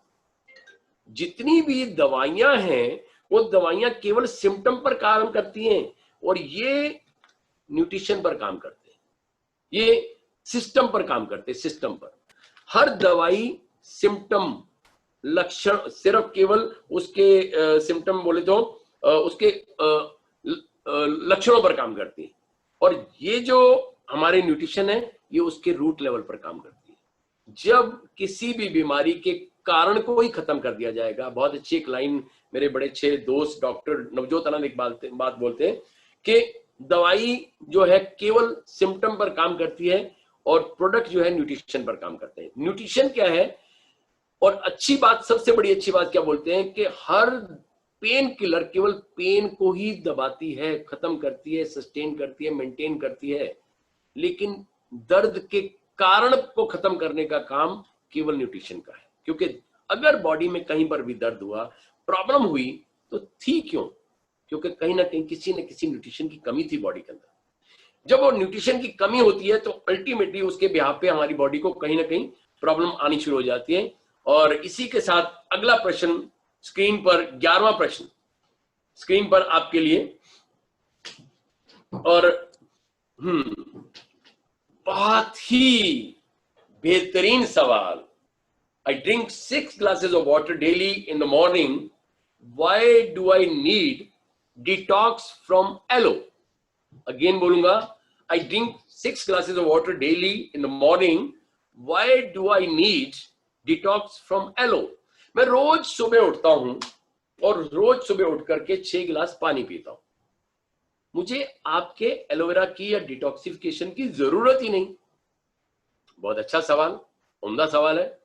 जितनी भी दवाइयां हैं वो दवाइयां केवल सिम्टम पर काम करती हैं और ये न्यूट्रिशन पर काम करते हैं, ये सिस्टम पर काम करते हैं। सिस्टम पर हर दवाई सिम्टम, लक्षण, सिर्फ केवल उसके सिम्टम बोले तो उसके लक्षणों पर काम करती है, और ये जो हमारे न्यूट्रिशन है ये उसके रूट लेवल पर काम करती है। जब किसी भी बीमारी के कारण को ही खत्म कर दिया जाएगा। बहुत अच्छी एक लाइन मेरे बड़े अच्छे दोस्त डॉक्टर नवजोत आनंद एक बात बोलते हैं कि दवाई जो है केवल सिम्टम पर काम करती है और प्रोडक्ट जो है न्यूट्रिशन पर काम करते हैं। न्यूट्रिशन क्या है, और अच्छी बात, सबसे बड़ी अच्छी बात क्या बोलते हैं कि हर पेन किलर केवल पेन को ही दबाती है, खत्म करती है, सस्टेन करती है, मेंटेन करती है, लेकिन दर्द के कारण को खत्म करने का काम केवल न्यूट्रिशन का है। क्योंकि अगर बॉडी में कहीं पर भी दर्द हुआ, प्रॉब्लम हुई, तो थी क्यों, क्योंकि कहीं ना कहीं किसी न किसी न्यूट्रिशन की कमी थी बॉडी के अंदर। जब वो न्यूट्रिशन की कमी होती है तो अल्टीमेटली उसके बिहाफ पे हमारी बॉडी को कहीं ना कहीं प्रॉब्लम आनी शुरू हो जाती है। और इसी के साथ अगला प्रश्न स्क्रीन पर, 11वां प्रश्न स्क्रीन पर आपके लिए, और बहुत ही बेहतरीन सवाल। I drink 6 glasses of water daily in the morning. Why do I need detox from aloe? Again बोलूंगा, I drink 6 glasses of water daily in the morning. Why do I need detox from aloe? मैं रोज सुबह उठता हूं और रोज सुबह उठ करके 6 गिलास पानी पीता हूं। मुझे आपके एलोवेरा की या डिटॉक्सिफिकेशन की जरूरत ही नहीं। बहुत अच्छा सवाल, उम्दा सवाल है,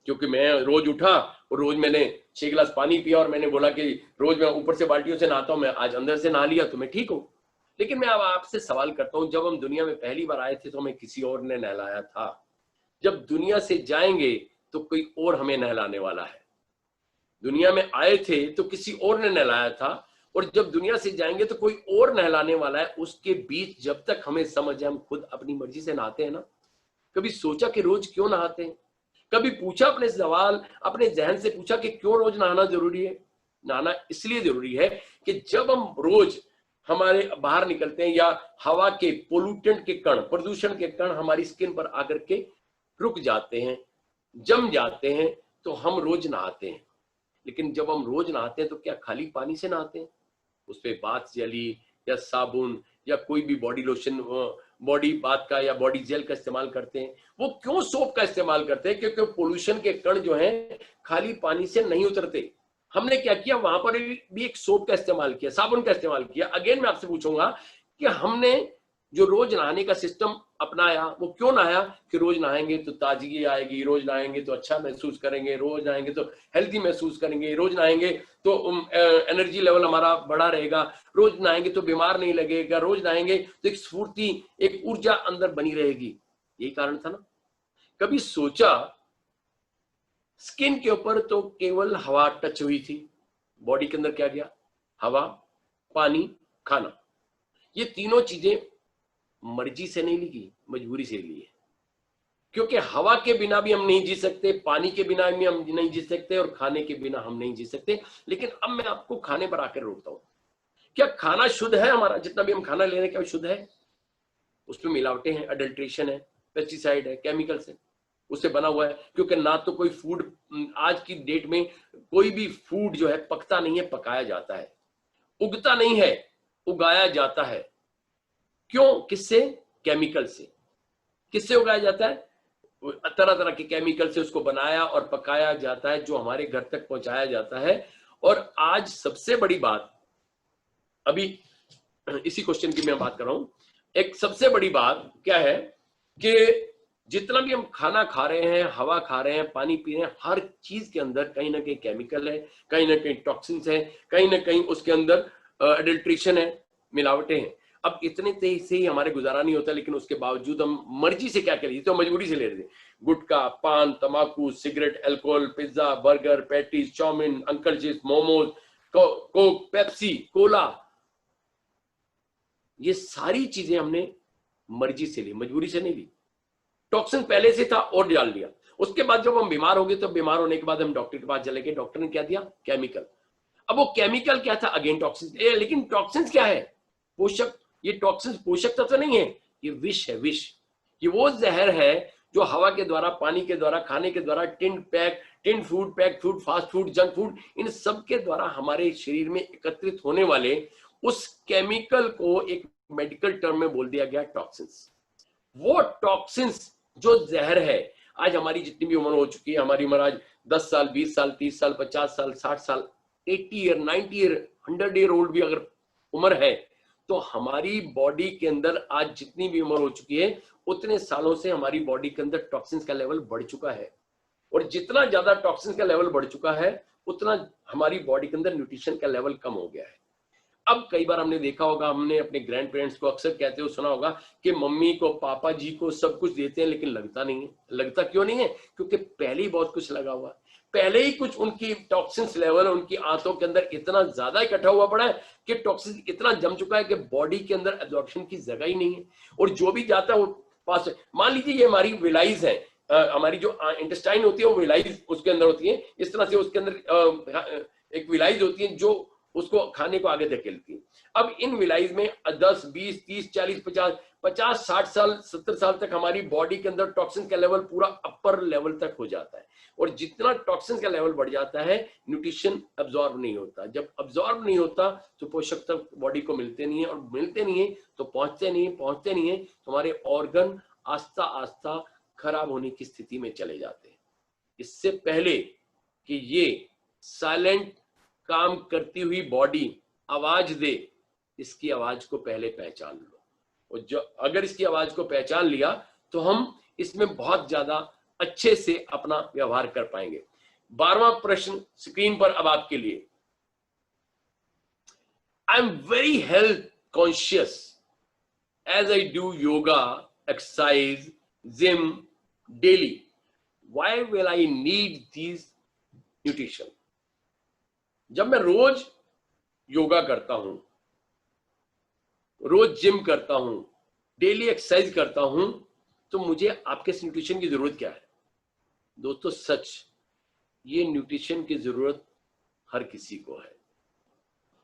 क्योंकि मैं रोज उठा और रोज मैंने 6 गिलास पानी पिया और मैंने बोला कि रोज मैं ऊपर से बाल्टियों से नहाता हूं, मैं आज अंदर से नहा लिया तो मैं ठीक हूं। लेकिन मैं अब आपसे सवाल करता हूं, जब हम दुनिया में पहली बार आए थे तो हमें किसी और ने नहलाया था। जब दुनिया से जाएंगे तो कोई और हमें नहलाने वाला है। दुनिया में आए थे तो किसी और ने नहलाया था, और जब दुनिया से जाएंगे तो कोई और नहलाने वाला है। उसके बीच जब तक हमें समझ है, हम खुद अपनी मर्जी से नहाते हैं ना। कभी सोचा कि रोज क्यों नहाते हैं? कभी पूछा अपने सवाल, अपने जहन से पूछा कि क्यों रोज नहाना जरूरी है? नहाना इसलिए जरूरी है कि जब हम रोज हमारे बाहर निकलते हैं या हवा के पोल्यूटेंट के कण, प्रदूषण के कण हमारी स्किन पर आकर के रुक जाते हैं, जम जाते हैं, तो हम रोज नहाते हैं। लेकिन जब हम रोज नहाते हैं तो क्या खाली पानी से नहाते हैं? उस पर बाथ जेली या साबुन या कोई भी बॉडी लोशन, बॉडी बाथ का या बॉडी जेल का इस्तेमाल करते हैं। वो क्यों सोप का इस्तेमाल करते हैं? क्योंकि पोल्यूशन के कण जो हैं खाली पानी से नहीं उतरते। हमने क्या किया, वहां पर भी एक सोप का इस्तेमाल किया, साबुन का इस्तेमाल किया। अगेन मैं आपसे पूछूंगा कि हमने जो रोज नहाने का सिस्टम अपनाया वो क्यों नहाया? कि रोज नहाएंगे तो ताजगी आएगी, रोज नहाएंगे तो अच्छा महसूस करेंगे, रोज नहाएंगे तो हेल्दी महसूस करेंगे, रोज नहाएंगे तो एनर्जी लेवल हमारा बढ़ा रहेगा, रोज नहाएंगे तो बीमार नहीं लगेगा, रोज नहाएंगे तो एक स्फूर्ति, एक ऊर्जा अंदर बनी रहेगी। यही कारण था ना। कभी सोचा स्किन के ऊपर तो केवल हवा टच हुई थी, बॉडी के अंदर क्या गया? हवा, पानी, खाना। ये तीनों चीजें मर्जी से नहीं ली गई, मजबूरी से ली है। क्योंकि हवा के बिना भी हम नहीं जी सकते, पानी के बिना भी हम नहीं जी सकते, और खाने के बिना हम नहीं जी सकते। लेकिन अब मैं आपको खाने पर आकर रोकता हूं। क्या खाना शुद्ध है? हमारा जितना भी हम खाना ले रहे हैं क्या शुद्ध है? उसमें मिलावटें हैं, अडल्ट्रेशन है, पेस्टिसाइड है, केमिकल्स है, उससे बना हुआ है। क्योंकि ना तो कोई फूड, आज की डेट में कोई भी फूड जो है पकता नहीं है, पकाया जाता है। उगता नहीं है, उगाया जाता है। क्यों? किससे? केमिकल से। किससे उगाया जाता है? तरह तरह के केमिकल से उसको बनाया और पकाया जाता है, जो हमारे घर तक पहुंचाया जाता है। और आज सबसे बड़ी बात, अभी इसी क्वेश्चन की मैं बात कर रहा हूं, एक सबसे बड़ी बात क्या है कि जितना भी हम खाना खा रहे हैं, हवा खा रहे हैं, पानी पी रहे हैं, हर चीज के अंदर कहीं ना कहीं केमिकल है, कहीं ना कहीं टॉक्सिन्स है, कहीं ना कहीं उसके अंदर एडल्ट्रेशन है, मिलावटें हैं। अब इतने तेज से ही हमारे गुजारा नहीं होता, लेकिन उसके बावजूद हम मर्जी से क्या करिए, तो मजबूरी से ले रहे थे। गुटखा, पान, तंबाकू, cigarette, alcohol, pizza, burger, patties, chow mein, Uncle Chips, momos, Coke, Pepsi, cola, ये सारी चीजें हमने मर्जी से ली, मजबूरी से नहीं ली। टॉक्सिन पहले से था और डाल दिया। उसके बाद जब हम बीमार हो गए, तो बीमार होने के बाद हम डॉक्टर के पास चले गए, डॉक्टर ने क्या दिया? केमिकल। अब वो केमिकल क्या था? Again toxin. लेकिन टॉक्सिन क्या है? पोषक। ये टॉक्सिन पोषक तत्व नहीं है, ये विष है, विष। ये वो जहर है जो हवा के द्वारा, पानी के द्वारा, खाने के द्वारा, tin food, pack food, fast food, junk food, इन सब के द्वारा हमारे शरीर में एकत्रित होने वाले उस केमिकल को एक मेडिकल टर्म में बोल दिया गया टॉक्सिन्स। वो टॉक्सिन्स जो जहर है, आज हमारी जितनी भी उम्र हो चुकी है, हमारी उम्र आज 10 साल, 20 साल, 30 साल, 50 साल, 60 साल, 80 ईयर, 90 ईयर, 100 ईयर ओल्ड भी अगर उम्र है, तो हमारी बॉडी के अंदर आज जितनी भी उम्र हो चुकी है, उतने सालों से हमारी बॉडी के अंदर टॉक्सिन्स का लेवल बढ़ चुका है। और जितना ज्यादा टॉक्सिन्स का लेवल बढ़ चुका है, उतना हमारी बॉडी के अंदर न्यूट्रिशन का लेवल कम हो गया है। अब कई बार हमने देखा होगा, हमने अपने ग्रैंड पेरेंट्स को अक्सर कहते हुए सुना होगा कि मम्मी को, पापा जी को सब कुछ देते हैं, लेकिन लगता नहीं है। लगता क्यों नहीं है? क्योंकि पहले ही बहुत कुछ लगा हुआ है, पहले ही कुछ उनकी टॉक्सिन्स लेवल उनकी आंतों के अंदर इतना ज्यादा इकट्ठा हुआ पड़ा है कि टॉक्सिन इतना जम चुका है कि बॉडी के अंदर एब्जॉर्प्शन की जगह ही नहीं है। और जो भी जाता है वो पास, मान लीजिए ये हमारी विलाइज है, हमारी जो इंटेस्टाइन होती है वो विलाइज उसके अंदर होती है, इस तरह से उसके अंदर एक विलाइज होती है जो उसको खाने को आगे धकेलती है। अब इन विलाइज में 10, 20, 30, 40, 50, 60 साल, 70 साल तक हमारी बॉडी के अंदर टॉक्सिन का लेवल पूरा अपर लेवल तक हो जाता है। और जितना टॉक्सिन का लेवल बढ़ जाता है, न्यूट्रिशन अब्जॉर्ब नहीं होता। जब अब्जॉर्ब नहीं होता तो पोषक तत्व बॉडी को मिलते नहीं है, और मिलते नहीं है तो पहुंचते नहीं है, तो हमारे ऑर्गन आस्ता आस्ता खराब होने की स्थिति में चले जाते हैं। इससे पहले कि ये साइलेंट काम करती हुई बॉडी आवाज दे, इसकी आवाज को पहले पहचान लो। और जो अगर इसकी आवाज को पहचान लिया तो हम इसमें बहुत ज्यादा अच्छे से अपना व्यवहार कर पाएंगे। 12वां प्रश्न स्क्रीन पर अब आपके लिए। I am very health conscious as I do yoga, exercise, gym daily. Why will I need these nutrition? जब मैं रोज योगा करता हूं, रोज जिम करता हूं, डेली एक्सरसाइज करता हूं, तो मुझे आपके न्यूट्रिशन की जरूरत क्या है? दोस्तों सच, ये न्यूट्रिशन की जरूरत हर किसी को है,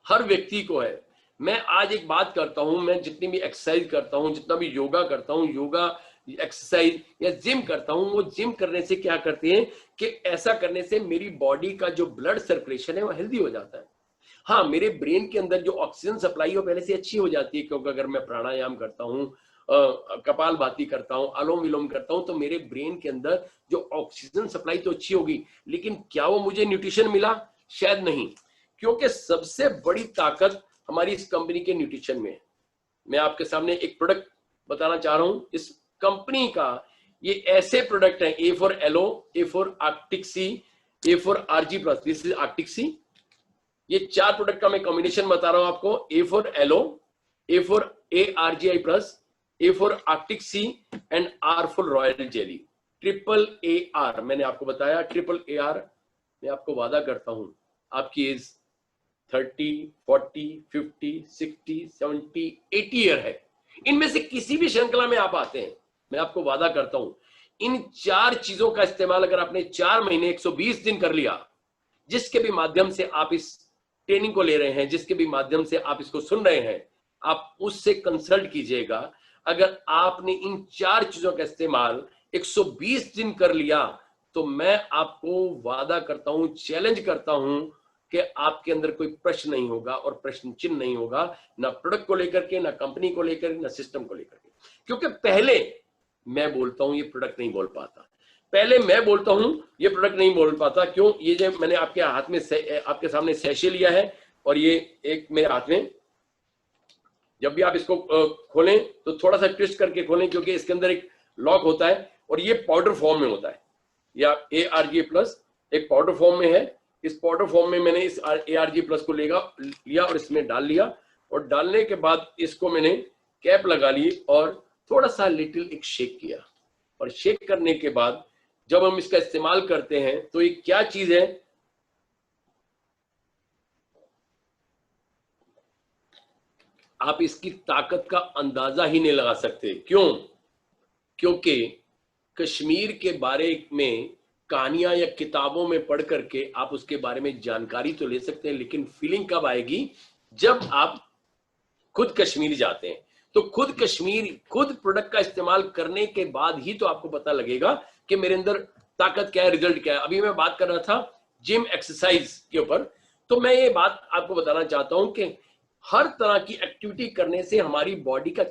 हर व्यक्ति को है। मैं आज एक बात करता हूं, मैं जितनी भी एक्सरसाइज करता हूं, जितना भी योगा करता हूं, योगा एक्सरसाइज या जिम करता हूं, वो जिम करने से क्या करते हैं कि ऐसा करने से मेरी बॉडी का जो ब्लड सर्कुलेशन है वो हेल्दी हो जाता है। हाँ, मेरे ब्रेन के अंदर जो ऑक्सीजन सप्लाई है पहले से अच्छी हो जाती है, क्योंकि अगर मैं प्राणायाम करता हूँ, कपालभाति करता हूँ, अनुलोम विलोम करता हूँ, तो मेरे ब्रेन के अंदर जो ऑक्सीजन सप्लाई तो अच्छी होगी, लेकिन क्या वो मुझे न्यूट्रिशन मिला? शायद नहीं, क्योंकि सबसे बड़ी ताकत हमारी इस कंपनी के न्यूट्रिशन में है। मैं आपके सामने एक प्रोडक्ट बताना चाह रहा हूं इस कंपनी का। ये ऐसे प्रोडक्ट है, A for aloe, A for Arctic Sea, A for ARG plus, this is Arctic Sea. ये 4 प्रोडक्ट का मैं कॉम्बिनेशन बता रहा हूं आपको। A for aloe, A for ARGI plus, A for Arctic sea and R for royal jelly. Triple AR मैंने आपको बताया, ट्रिपल AR। मैं आपको वादा करता हूं आपकी एज 30, 40, 50, 60, 70, 80 ईयर है, इनमें से किसी भी श्रृंखला में आप आते हैं, मैं आपको वादा करता हूं इन 4 चीजों का इस्तेमाल अगर आपने 4 महीने 120 दिन कर लिया, जिसके भी माध्यम से आप इस ट्रेनिंग को ले रहे हैं, जिसके भी माध्यम से आप इसको सुन रहे हैं, आप उससे कंसल्ट कीजिएगा। अगर आपने इन 4 चीजों का इस्तेमाल 120 दिन कर लिया, तो मैं आपको वादा करता हूं, चैलेंज करता हूं कि आपके अंदर कोई प्रश्न नहीं होगा और प्रश्न चिन्ह नहीं होगा, ना प्रोडक्ट को लेकर के, ना कंपनी को लेकर के, ना सिस्टम को लेकर के। क्योंकि पहले मैं बोलता हूं ये प्रोडक्ट नहीं बोल पाता, पहले मैं बोलता हूं ये प्रोडक्ट नहीं बोल पाता। क्यों? ये जो मैंने आपके हाथ में आपके सामने सैशे लिया है और ये एक मेरे हाथ में, जब भी आप इसको खोलें तो थोड़ा सा ट्विस्ट करके खोलें क्योंकि इसके अंदर एक लॉक होता है और ये पाउडर फॉर्म में होता है। या ARG+ एक पाउडर फॉर्म में है। इस पाउडर फॉर्म में मैंने इस ARG+ को लिया और इसमें डाल लिया, और डालने के बाद इसको मैंने कैप लगा ली और थोड़ा सा लिटिल एक शेक किया। और शेक करने के बाद जब हम इसका इस्तेमाल करते हैं तो ये क्या चीज है, आप इसकी ताकत का अंदाजा ही नहीं लगा सकते। क्यों? क्योंकि कश्मीर के बारे में कहानियां या किताबों में पढ़ करके आप उसके बारे में जानकारी तो ले सकते हैं, लेकिन फीलिंग कब आएगी? जब आप खुद कश्मीर जाते हैं। तो खुद कश्मीर, खुद प्रोडक्ट का इस्तेमाल करने के बाद ही तो आपको पता लगेगा कि मेरे अंदर ताकत क्या है, रिजल्ट क्या है। अभी मैं बात कर रहा था जिम एक्सरसाइज के ऊपर, तो मैं ये बात आपको बताना चाहता हूं कि हर तरह की एक्टिविटी करने से हमारी बॉडी का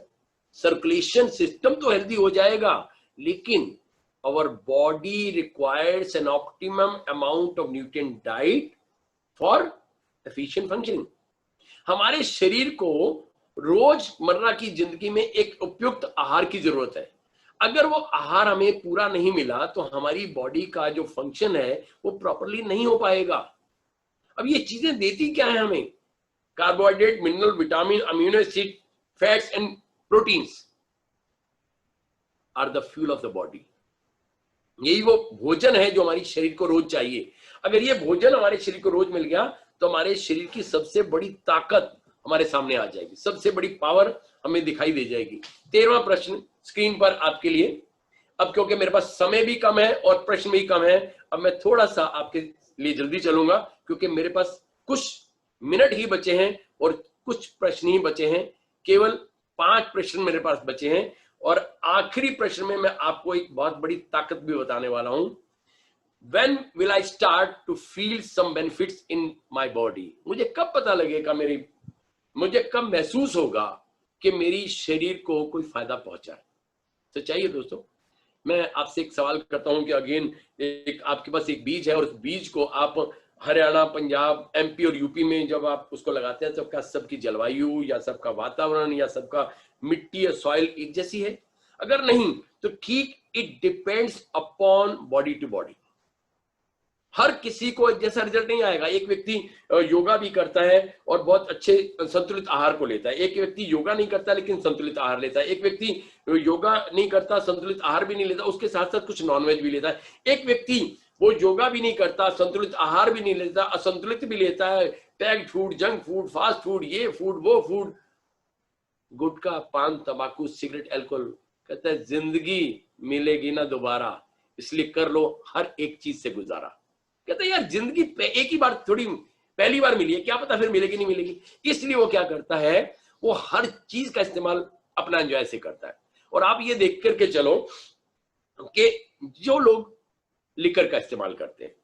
सर्कुलेशन सिस्टम तो हेल्दी हो जाएगा, लेकिन our body requires an optimum amount of nutrient diet for efficient functioning। हमारे शरीर को रोजमर्रा की जिंदगी में एक उपयुक्त आहार की जरूरत है। अगर वो आहार हमें पूरा नहीं मिला तो हमारी बॉडी का जो फंक्शन है वो प्रॉपरली नहीं हो पाएगा। अब ये चीजें देती क्या है हमें? Carbohydrate, mineral, vitamin, amino acid, fats and proteins are the fuel of the body. यही वो भोजन है जो हमारी शरीर को रोज चाहिए। अगर ये भोजन हमारे शरीर को रोज मिल गया तो हमारे शरीर की सबसे बड़ी ताकत हमारे सामने आ जाएगी, सबसे बड़ी पावर हमें दिखाई दे जाएगी। 13वां प्रश्न स्क्रीन पर आपके लिए। अब क्योंकि मेरे पास समय भी कम है और प्रश्न भी कम है, अब मैं थोड़ा सा आपके लिए जल्दी चलूंगा क्योंकि मेरे पास कुछ मिनट ही बचे हैं और कुछ प्रश्न ही बचे हैं। केवल 5 प्रश्न मेरे पास बचे हैं और आखिरी प्रश्न में मैं आपको एक बहुत बड़ी ताकत भी बताने वाला हूं। When will I start to feel some benefits in my body? मुझे कब पता लगेगा, मुझे कब महसूस होगा कि मेरी शरीर को कोई फायदा पहुंचा है? सच्चाई है दोस्तों। मैं आपसे एक सवाल करता हूं कि अगेन एक आपके पास एक बीज है और उस बीज को आप हरियाणा, पंजाब, MP और UP में जब आप उसको लगाते हैं तो क्या सबकी जलवायु या सबका वातावरण या सबका मिट्टी या सॉइल एक जैसी है? अगर नहीं तो ठीक, it depends upon body to body. हर किसी को एक जैसा रिजल्ट नहीं आएगा। एक व्यक्ति योगा भी करता है और बहुत अच्छे संतुलित आहार को लेता है, एक व्यक्ति योगा नहीं करता लेकिन संतुलित आहार लेता है, एक व्यक्ति योगा नहीं करता, संतुलित आहार भी नहीं लेता, उसके साथ साथ कुछ नॉनवेज भी लेता है, एक व्यक्ति वो योगा भी नहीं करता, संतुलित आहार भी नहीं लेता, असंतुलित भी लेता है, packed food, junk food, fast food, ये फूड वो फूड, गुटखा, पान, तंबाकू, सिगरेट, अल्कोहल। कहता है जिंदगी मिलेगी ना दोबारा, इसलिए कर लो हर एक चीज से गुजारा। कहता है यार जिंदगी एक ही बार थोड़ी, पहली बार मिली है, क्या पता फिर मिलेगी नहीं मिलेगी। इसलिए वो क्या करता है, वो हर चीज का इस्तेमाल अपना एंजॉय से करता है। और आप ये देख करके चलो कि जो लोग लिकर का इस्तेमाल करते हैं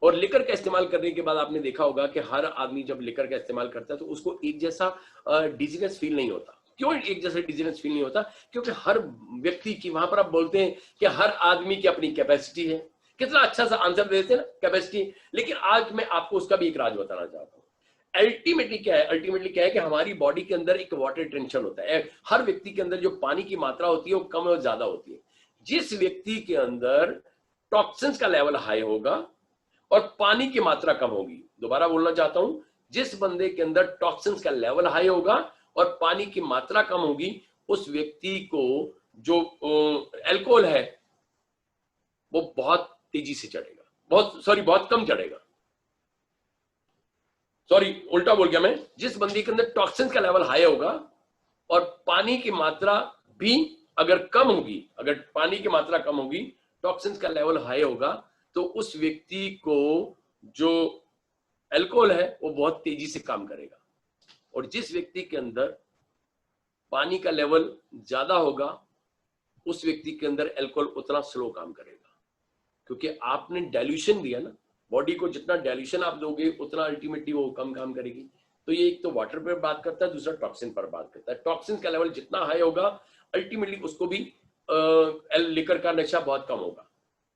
और लिकर का इस्तेमाल करने के बाद आपने देखा होगा कि हर आदमी जब लिकर का इस्तेमाल करता है तो उसको एक जैसा डिजीनेस फील नहीं होता। क्यों एक जैसा डिजीनेस फील नहीं होता? क्योंकि हर व्यक्ति की, वहां पर आप बोलते हैं कि हर आदमी की अपनी कैपेसिटी है। कितना अच्छा सा आंसर देते हैं ना, कैपेसिटी। लेकिन आज मैं आपको उसका भी एक राज बताना चाहता हूँ। अल्टीमेटली क्या है कि हमारी बॉडी के अंदर एक वाटर टेंशन होता है। हर व्यक्ति के अंदर जो पानी की मात्रा होती है वो कम और ज्यादा होती है। जिस व्यक्ति के अंदर टॉक्सिन्स का लेवल हाई होगा और पानी की मात्रा कम होगी, दोबारा बोलना चाहता हूं, जिस बंदे के अंदर टॉक्सिन्स का लेवल हाई होगा और पानी की मात्रा कम होगी, उस व्यक्ति को जो अल्कोहल है वो बहुत तेजी से चढ़ेगा, बहुत कम चढ़ेगा। सॉरी, उल्टा बोल गया मैं। जिस बंदी के अंदर टॉक्सिन्स का लेवल हाई होगा और पानी की मात्रा भी अगर कम होगी, अगर पानी की मात्रा कम होगी, टॉक्सिन्स का लेवल हाई होगा, तो उस व्यक्ति को जो अल्कोहल है वो बहुत तेजी से काम करेगा। और जिस व्यक्ति के अंदर पानी का लेवल ज्यादा होगा, उस व्यक्ति के अंदर अल्कोहल उतना स्लो काम करेगा, क्योंकि आपने डाइल्यूशन दिया ना। बॉडी को जितना डाइल्यूशन आप दोगे उतना अल्टीमेटली वो कम काम करेगी। तो ये एक तो वाटर पर बात करता है, दूसरा टॉक्सिन पर बात करता है। टॉक्सिन का लेवल जितना हाई होगा अल्टीमेटली उसको भी लिकर का नशा बहुत कम होगा,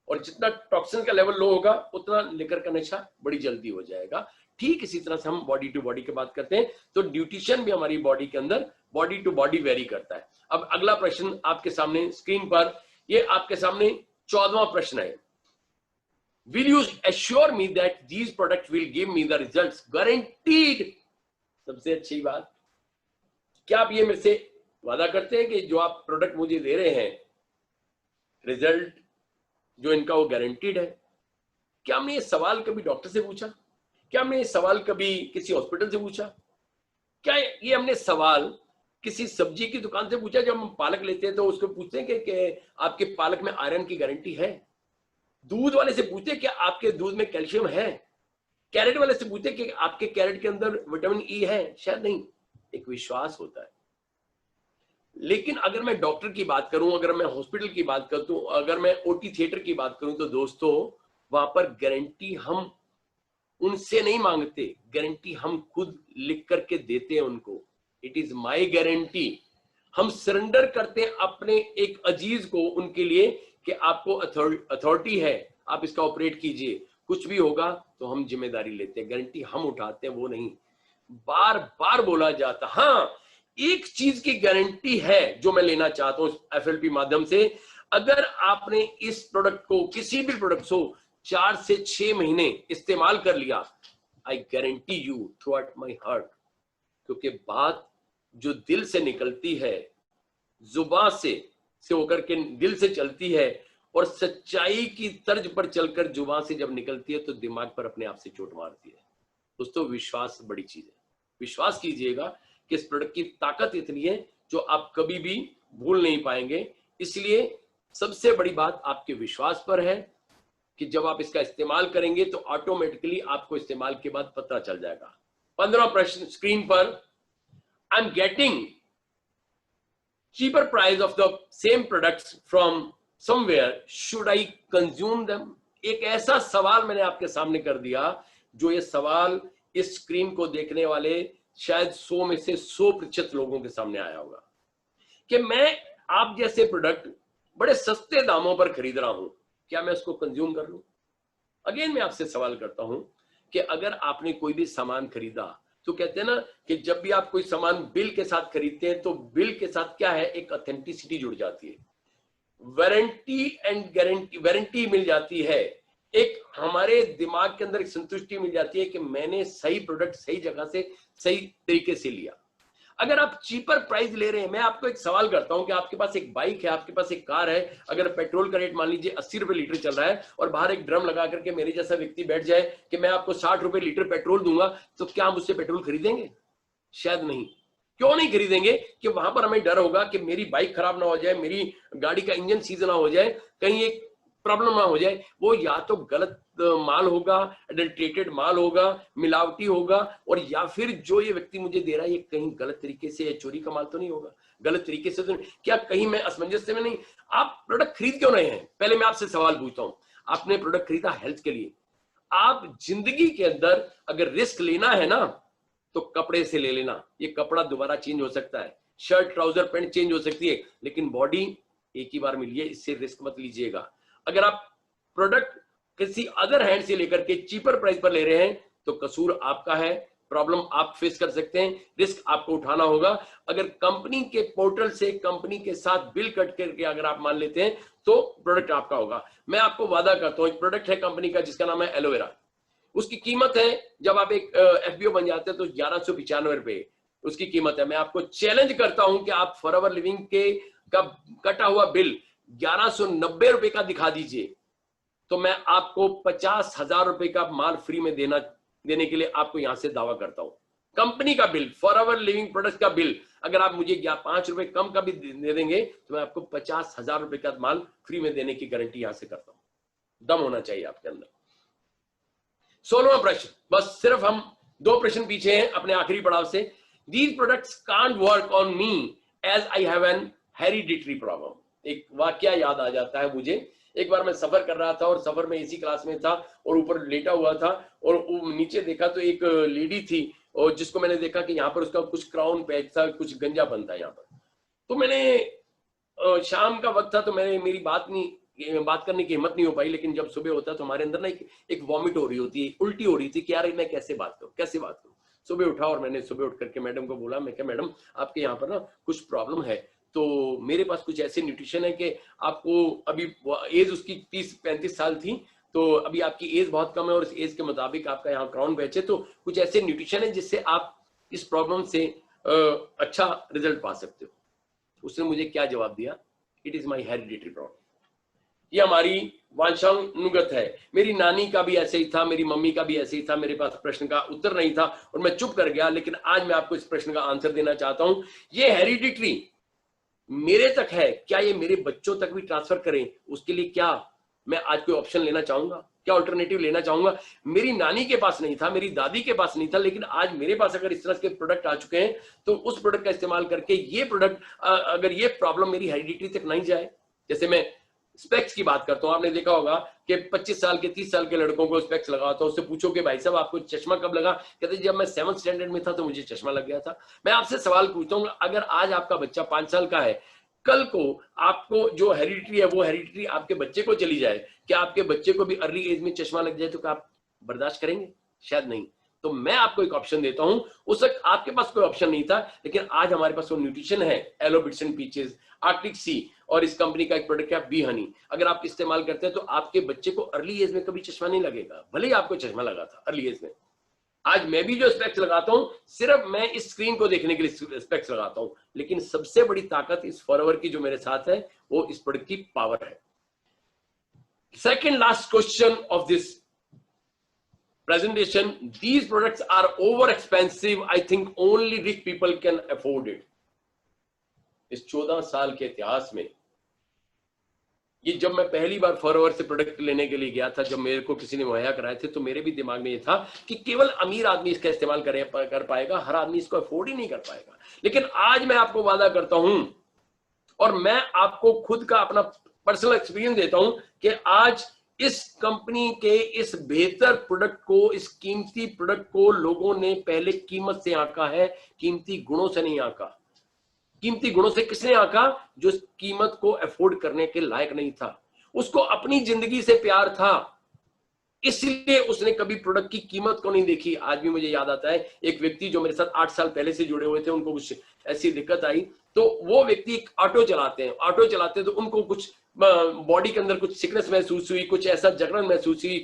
और जितना टॉक्सिन का लेवल लो होगा उतना लिकर का नशा बड़ी जल्दी हो जाएगा। ठीक इसी तरह से हम बॉडी टू बॉडी की बात करते हैं, तो न्यूट्रिशन भी हमारी बॉडी के अंदर बॉडी टू बॉडी वेरी करता है। अब अगला प्रश्न आपके सामने स्क्रीन पर, ये आपके सामने 14वां प्रश्न है। Will you assure me that these products will give me the results guaranteed? सबसे अच्छी बात, क्या आप ये मेरे से वादा करते हैं कि जो आप प्रोडक्ट मुझे दे रहे हैं रिजल्ट जो इनका वो गारंटीड है? क्या हमने ये सवाल कभी डॉक्टर से पूछा? क्या हमने ये सवाल कभी किसी हॉस्पिटल से पूछा? क्या ये हमने सवाल किसी सब्जी की दुकान से पूछा? जब हम पालक लेते हैं तो उसको पूछते हैं कि आपके पालक में आयरन की गारंटी है? दूध वाले से पूछते कि आपके दूध में कैल्शियम है? कैरेट वाले से पूछते कि आपके कैरेट के अंदर विटामिन ई है? शायद नहीं। एक विश्वास होता है। लेकिन अगर मैं डॉक्टर की बात करूं, अगर मैं हॉस्पिटल की बात करूं, अगर मैं ओटी थिएटर की बात करूं, तो दोस्तों वहां पर गारंटी हम उनसे नहीं मांगते, गारंटी हम खुद लिख करके देते हैं उनको। It is my guarantee. हम सरेंडर करते हैं अपने एक अजीज को उनके लिए कि आपको अथॉरिटी है, आप इसका ऑपरेट कीजिए, कुछ भी होगा तो हम जिम्मेदारी लेते हैं, गारंटी हम उठाते हैं, वो नहीं। बार बार बोला जाता। हाँ, एक चीज की गारंटी है जो मैं लेना चाहता हूं एफएलपी माध्यम से, अगर आपने इस प्रोडक्ट को, किसी भी प्रोडक्ट को 4 से 6 महीने इस्तेमाल कर लिया, I guarantee you through out my heart, क्योंकि बात जो दिल से निकलती है, जुबान से होकर के दिल से चलती है, और सच्चाई की तर्ज पर चलकर जुबान से जब निकलती है तो दिमाग पर अपने आप से चोट मारती है। दोस्तों विश्वास बड़ी चीज है। विश्वास कीजिएगा कि इस प्रोडक्ट की ताकत इतनी है जो आप कभी भी भूल नहीं पाएंगे। इसलिए सबसे बड़ी बात आपके विश्वास पर है कि जब आप इसका इस्तेमाल करेंगे तो ऑटोमेटिकली आपको इस्तेमाल के बाद पता चल जाएगा। 15वां प्रश्न स्क्रीन पर, I am getting cheaper price of the same products from somewhere, should I consume them? एक ऐसा सवाल मैंने आपके सामने कर दिया, जो ये सवाल इस स्क्रीन को देखने वाले शायद 100 में से 100% लोगों के सामने आया होगा कि मैं आप जैसे प्रोडक्ट बड़े सस्ते दामों पर खरीद रहा हूं, क्या मैं उसको कंज्यूम कर लूं? अगेन मैं आपसे सवाल करता हूं कि अगर आपने कोई भी सामान खरीदा, तो कहते हैं ना कि जब भी आप कोई सामान बिल के साथ खरीदते हैं तो बिल के साथ क्या है, एक ऑथेंटिसिटी जुड़ जाती है, वारंटी एंड गारंटी, वारंटी मिल जाती है, एक हमारे दिमाग के अंदर एक संतुष्टि मिल जाती है कि मैंने सही प्रोडक्ट सही जगह से सही तरीके से लिया। अगर आप चीपर प्राइस ले रहे हैं, मैं आपको एक सवाल करता हूं कि आपके पास एक बाइक है, आपके पास एक कार है, अगर पेट्रोल का रेट मान लीजिए 80 रुपए लीटर चल रहा है और बाहर एक ड्रम लगा करके मेरे जैसा व्यक्ति बैठ जाए कि मैं आपको 60 रुपए लीटर पेट्रोल दूंगा, तो क्या हम उससे पेट्रोल खरीदेंगे? शायद नहीं। क्यों नहीं खरीदेंगे? कि वहां पर हमें डर होगा कि मेरी बाइक खराब ना हो जाए, मेरी गाड़ी का इंजन सीज ना हो जाए, कहीं एक प्रॉब्लम ना हो जाए। वो या तो गलत माल होगा, एडल्ट्रेटेड माल होगा, मिलावटी होगा, और या फिर जो ये व्यक्ति मुझे दे रहा है ये कहीं गलत तरीके से, चोरी का माल तो नहीं होगा, गलत तरीके से तो नहीं, क्या कहीं मैं असमंजस में नहीं? आप प्रोडक्ट खरीद क्यों रहे हैं? पहले मैं आपसे सवाल पूछता हूं। आपने प्रोडक्ट खरीदा हेल्थ के लिए। आप जिंदगी के अंदर अगर रिस्क लेना है ना, तो कपड़े से ले लेना। ये कपड़ा दोबारा चेंज हो सकता है, शर्ट ट्राउजर पैंट चेंज हो सकती है, लेकिन बॉडी एक ही बार मिली है, इससे रिस्क मत लीजिएगा। अगर आप प्रोडक्ट किसी अदर हैंड से लेकर के चीपर प्राइस पर ले रहे हैं तो कसूर आपका है, प्रॉब्लम आप फेस कर सकते हैं, रिस्क आपको उठाना होगा। अगर कंपनी के पोर्टल से कंपनी के साथ बिल कट करके अगर आप मान लेते हैं तो प्रोडक्ट आपका होगा। मैं आपको वादा करता हूं, एक प्रोडक्ट है कंपनी का जिसका नाम है एलोवेरा। उसकी कीमत है, जब आप एक एफबीओ बन जाते हैं तो 1195 रुपए उसकी कीमत है। मैं आपको चैलेंज करता हूं कि आप फॉरएवर लिविंग के का कटा हुआ बिल 1190 रुपए का दिखा दीजिए, तो मैं आपको 50,000 रुपए का माल फ्री में देने के लिए आपको यहां से दावा करता हूं। कंपनी का बिल, फॉरएवर लिविंग प्रोडक्ट्स का बिल, अगर आप मुझे 5 रुपए कम का भी दे देंगे तो मैं आपको 50,000 रुपए का माल फ्री में देने की गारंटी यहां से करता हूं। दम होना चाहिए आपके अंदर। 16वां प्रश्न, बस सिर्फ हम 2 प्रश्न पीछे हैं अपने आखिरी पड़ाव से। These products can't work on me as I have an hereditary problem। एक वाक्य याद आ जाता है मुझे एक बार मैं सफर कर रहा था और सफर में एसी क्लास में था और ऊपर लेटा हुआ था और नीचे देखा तो एक लेडी थी और जिसको मैंने देखा कि यहाँ पर उसका कुछ क्राउन पैच था, कुछ गंजापन था यहाँ पर। तो मैंने शाम का वक्त था तो मैंने मेरी बात करने की हिम्मत नहीं हो पाई, लेकिन जब सुबह होता तो हमारे अंदर ना एक वॉमिट हो रही होती है, उल्टी हो रही थी कि यार मैं कैसे बात करूं। सुबह उठा और मैंने सुबह उठ करके मैडम को बोला, मैं क्या मैडम आपके यहाँ पर ना कुछ प्रॉब्लम है, तो मेरे पास कुछ ऐसे न्यूट्रिशन है कि आपको अभी एज उसकी 30-35 साल थी, तो अभी आपकी एज बहुत कम है और इस एज के मुताबिक आपका यहाँ क्राउन पैच है, तो कुछ ऐसे न्यूट्रिशन है जिससे आप इस प्रॉब्लम से अच्छा रिजल्ट पा सकते हो। उसने मुझे क्या जवाब दिया, it is my hereditary problem, ये हमारी वांछानुगत है। मेरी नानी का भी ऐसे ही था, मेरी मम्मी का भी ऐसे ही था। मेरे पास प्रश्न का उत्तर नहीं था और मैं चुप कर गया, लेकिन आज मैं आपको इस प्रश्न का आंसर देना चाहता हूं। ये हेरिडिटरी मेरे तक है, क्या ये मेरे बच्चों तक भी ट्रांसफर करें, उसके लिए क्या मैं आज कोई ऑप्शन लेना चाहूंगा, क्या अल्टरनेटिव लेना चाहूंगा? मेरी नानी के पास नहीं था, मेरी दादी के पास नहीं था, लेकिन आज मेरे पास अगर इस तरह के प्रोडक्ट आ चुके हैं तो उस प्रोडक्ट का इस्तेमाल करके ये प्रोडक्ट, अगर ये प्रॉब्लम मेरी हेरिडिटरी तक नहीं जाए। जैसे मैं स्पेक्स की बात करता हूं, आपने देखा होगा कि 25 साल के 30 साल के लड़कों को स्पेक्स लगा था, उससे पूछो कि भाई साहब आपको चश्मा कब लगा, कहते जब मैं 7th स्टैंडर्ड में था तो मुझे चश्मा लग गया था। मैं आपसे सवाल पूछता हूं, अगर आज आपका बच्चा 5 साल का है, कल को आपको जो हेरिडिटरी है वो हेरिडिटरी आपके बच्चे को चली जाए, क्या आपके बच्चे को भी अर्ली एज में चश्मा लग जाए तो क्या आप बर्दाश्त करेंगे? शायद नहीं। तो मैं आपको एक ऑप्शन देता हूं, उस वक्त आपके पास कोई ऑप्शन नहीं था, लेकिन आज हमारे पास वो न्यूट्रिशन है, aloe bits and peaches, Arctic Sea और इस कंपनी का एक प्रोडक्ट है बी हनी। अगर आप इस्तेमाल करते हैं तो आपके बच्चे को अर्ली एज में कभी चश्मा नहीं लगेगा, भले ही आपको चश्मा लगा था अर्ली एज में। आज मैं भी जो स्पेक्स लगाता हूं, सिर्फ मैं इस स्क्रीन को देखने के लिए स्पेक्स लगाता हूं, लेकिन सबसे बड़ी ताकत इस फॉरएवर की जो मेरे साथ है वो इस प्रोडक्ट की पावर है। Second last question of this presentation, these products are over expensive, I think only rich people can afford it. इस 14 साल के इतिहास में ये जब मैं पहली बार फॉरएवर से प्रोडक्ट लेने के लिए गया था, जब मेरे को किसी ने मुहैया कराए थे, तो मेरे भी दिमाग में ये था कि केवल अमीर आदमी इसका इस्तेमाल कर पाएगा, हर आदमी इसको अफोर्ड ही नहीं कर पाएगा। लेकिन आज मैं आपको वादा करता हूं और मैं आपको खुद का अपना पर्सनल एक्सपीरियंस देता हूं कि आज इस कंपनी के इस बेहतर प्रोडक्ट को, इस कीमती प्रोडक्ट को लोगों ने पहले कीमत से आंका है, कीमती गुणों से नहीं आंका। कीमती गुणों से किसने आंका? जो इस कीमत को अफोर्ड करने के लायक नहीं था, उसको अपनी जिंदगी से प्यार था, इसलिए उसने कभी प्रोडक्ट की कीमत को नहीं देखी। आज भी मुझे याद आता है एक व्यक्ति जो मेरे साथ 8 साल पहले से जुड़े हुए थे, उनको कुछ ऐसी दिक्कत आई, तो वो व्यक्ति ऑटो चलाते हैं, तो उनको कुछ बॉडी के अंदर कुछ सिकनेस महसूस हुई, कुछ ऐसा जकड़न महसूस हुई।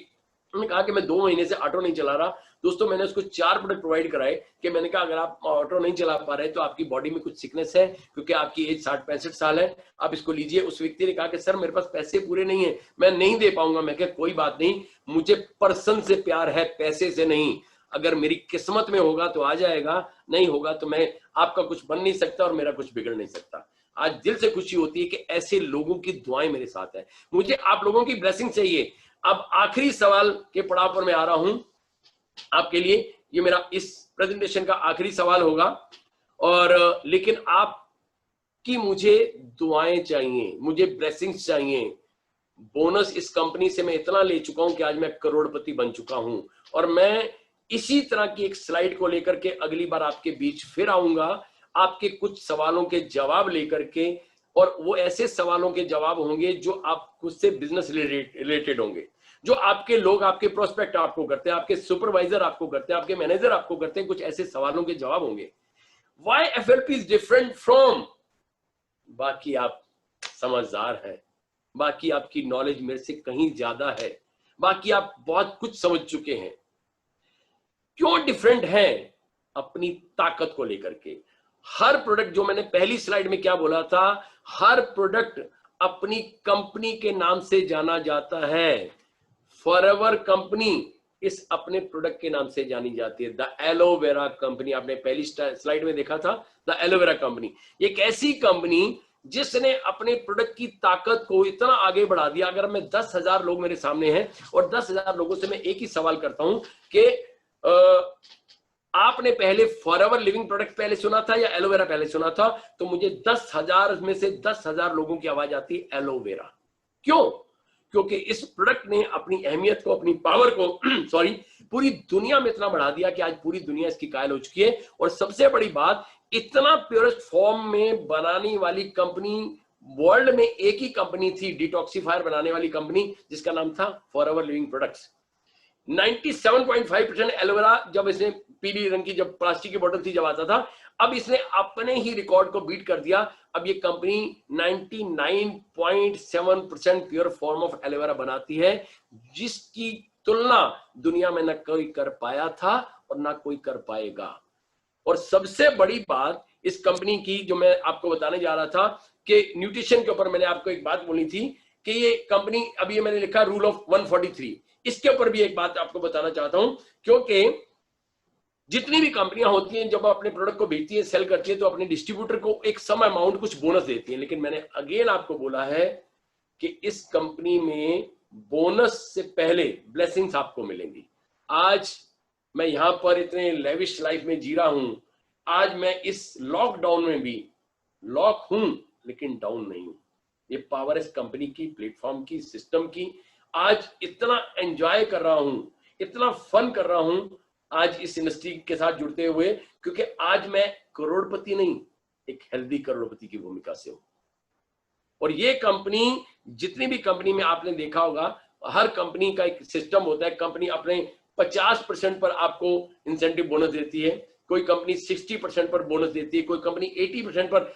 उन्होंने कहा कि मैं 2 महीने से ऑटो नहीं चला रहा। दोस्तों, मैंने उसको 4 प्रोडक्ट प्रोवाइड कराए कि मैंने कहा अगर आप ऑटो नहीं चला पा रहे तो आपकी बॉडी में कुछ सिकनेस है, क्योंकि आपकी एज 60-65 साल है, आप इसको लीजिए। उस व्यक्ति ने कहा कि सर मेरे पास पैसे पूरे नहीं है, मैं नहीं दे पाऊंगा। मैं कहा कोई बात नहीं, मुझे पर्सन से प्यार है, पैसे से नहीं। अगर मेरी किस्मत में होगा तो आ जाएगा, नहीं होगा तो मैं आपका कुछ बन नहीं सकता और मेरा कुछ बिगड़ नहीं सकता। आज दिल से खुशी होती है कि ऐसे लोगों की दुआएं मेरे साथ है। मुझे आप लोगों की ब्लेसिंग चाहिए। अब आखिरी सवाल के पड़ाव पर मैं आ रहा हूं आपके लिए। ये मेरा इस प्रेजेंटेशन का आखिरी सवाल होगा, और लेकिन आपकी मुझे दुआएं चाहिए, मुझे ब्लेसिंग्स चाहिए। बोनस इस कंपनी से मैं इतना ले चुका हूं कि आज मैं करोड़पति बन चुका हूं, और मैं इसी तरह की एक स्लाइड को लेकर के अगली बार आपके बीच फिर आऊंगा, आपके कुछ सवालों के जवाब लेकर के। और वो ऐसे सवालों के जवाब होंगे जो आप खुद से बिजनेस रिलेटेड होंगे, जो आपके लोग, आपके प्रोस्पेक्ट आपको करते हैं, आपके सुपरवाइजर आपको करते हैं, आपके मैनेजर आपको करते हैं। कुछ ऐसे सवालों के जवाब होंगे। Why FLP is different from, बाकी आप समझदार हैं, बाकी आपकी नॉलेज मेरे से कहीं ज्यादा है, बाकी आप बहुत कुछ समझ चुके हैं। क्यों डिफरेंट है? अपनी ताकत को लेकर के। हर प्रोडक्ट, जो मैंने पहली स्लाइड में क्या बोला था, हर प्रोडक्ट अपनी कंपनी के नाम से जाना जाता है। फॉरएवर कंपनी इस अपने प्रोडक्ट के नाम से जानी जाती है, द एलोवेरा कंपनी। आपने पहली स्लाइड में देखा था, द एलोवेरा कंपनी एक ऐसी कंपनी जिसने अपने प्रोडक्ट की ताकत को इतना आगे बढ़ा दिया। अगर मैं 10,000 लोग मेरे सामने हैं और 10,000 लोगों से मैं एक ही सवाल करता हूं कि आपने पहले फॉरएवर लिविंग प्रोडक्ट पहले सुना था या एलोवेरा पहले सुना था, तो मुझे 10,000 में से 10,000 लोगों की आवाज आती है एलोवेरा। क्यों? क्योंकि इस प्रोडक्ट ने अपनी अहमियत को, अपनी पावर को सॉरी पूरी दुनिया में इतना बढ़ा दिया कि आज पूरी दुनिया इसकी कायल हो चुकी है। और सबसे बड़ी बात, इतना प्योरेस्ट फॉर्म में बनाने वाली कंपनी वर्ल्ड में एक ही कंपनी थी, डिटॉक्सिफायर बनाने वाली कंपनी, जिसका नाम था फॉरएवर लिविंग प्रोडक्ट्स। 97.5% एलोवेरा, जब इसने पीली रंग की जब प्लास्टिक की बोतल थी जब आता था, अब इसने अपने ही रिकॉर्ड को बीट कर दिया। अब ये company 99.7% pure form of aloe vera बनाती है, जिसकी तुलना दुनिया में न कोई कर पाया था और ना कोई कर पाएगा। और सबसे बड़ी बात इस कंपनी की जो मैं आपको बताने जा रहा था कि न्यूट्रिशन के ऊपर मैंने आपको एक बात बोली थी कि ये कंपनी, अभी ये मैंने लिखा रूल ऑफ 143, इसके ऊपर भी एक बात आपको बताना चाहता हूं, क्योंकि जितनी भी कंपनियां होती हैं जब अपने प्रोडक्ट को बेचती है, सेल करती है, तो अपने डिस्ट्रीब्यूटर को एक सम अमाउंट कुछ बोनस देती है। लेकिन मैंने अगेन आपको बोला है कि इस कंपनी में बोनस से पहले ब्लेसिंग्स आपको मिलेंगी। आज मैं यहां पर इतने लेविश लाइफ में जी रहा हूं, आज मैं इस लॉकडाउन में भी लॉक हूं लेकिन डाउन नहीं हूं। ये पावर इस कंपनी की, प्लेटफॉर्म की, सिस्टम की। आज इतना एंजॉय कर रहा हूं, इतना फन कर रहा हूं आज इस इंडस्ट्री के साथ जुड़ते हुए, क्योंकि आज मैं करोड़पति नहीं, एक हेल्दी करोड़पति की भूमिका से हूं। और ये कंपनी, जितनी भी कंपनी में आपने देखा होगा, हर कंपनी का एक सिस्टम होता है। कंपनी अपने 50% पर आपको इंसेंटिव बोनस देती है, कोई कंपनी 60% पर बोनस देती है, कोई कंपनी 80% पर,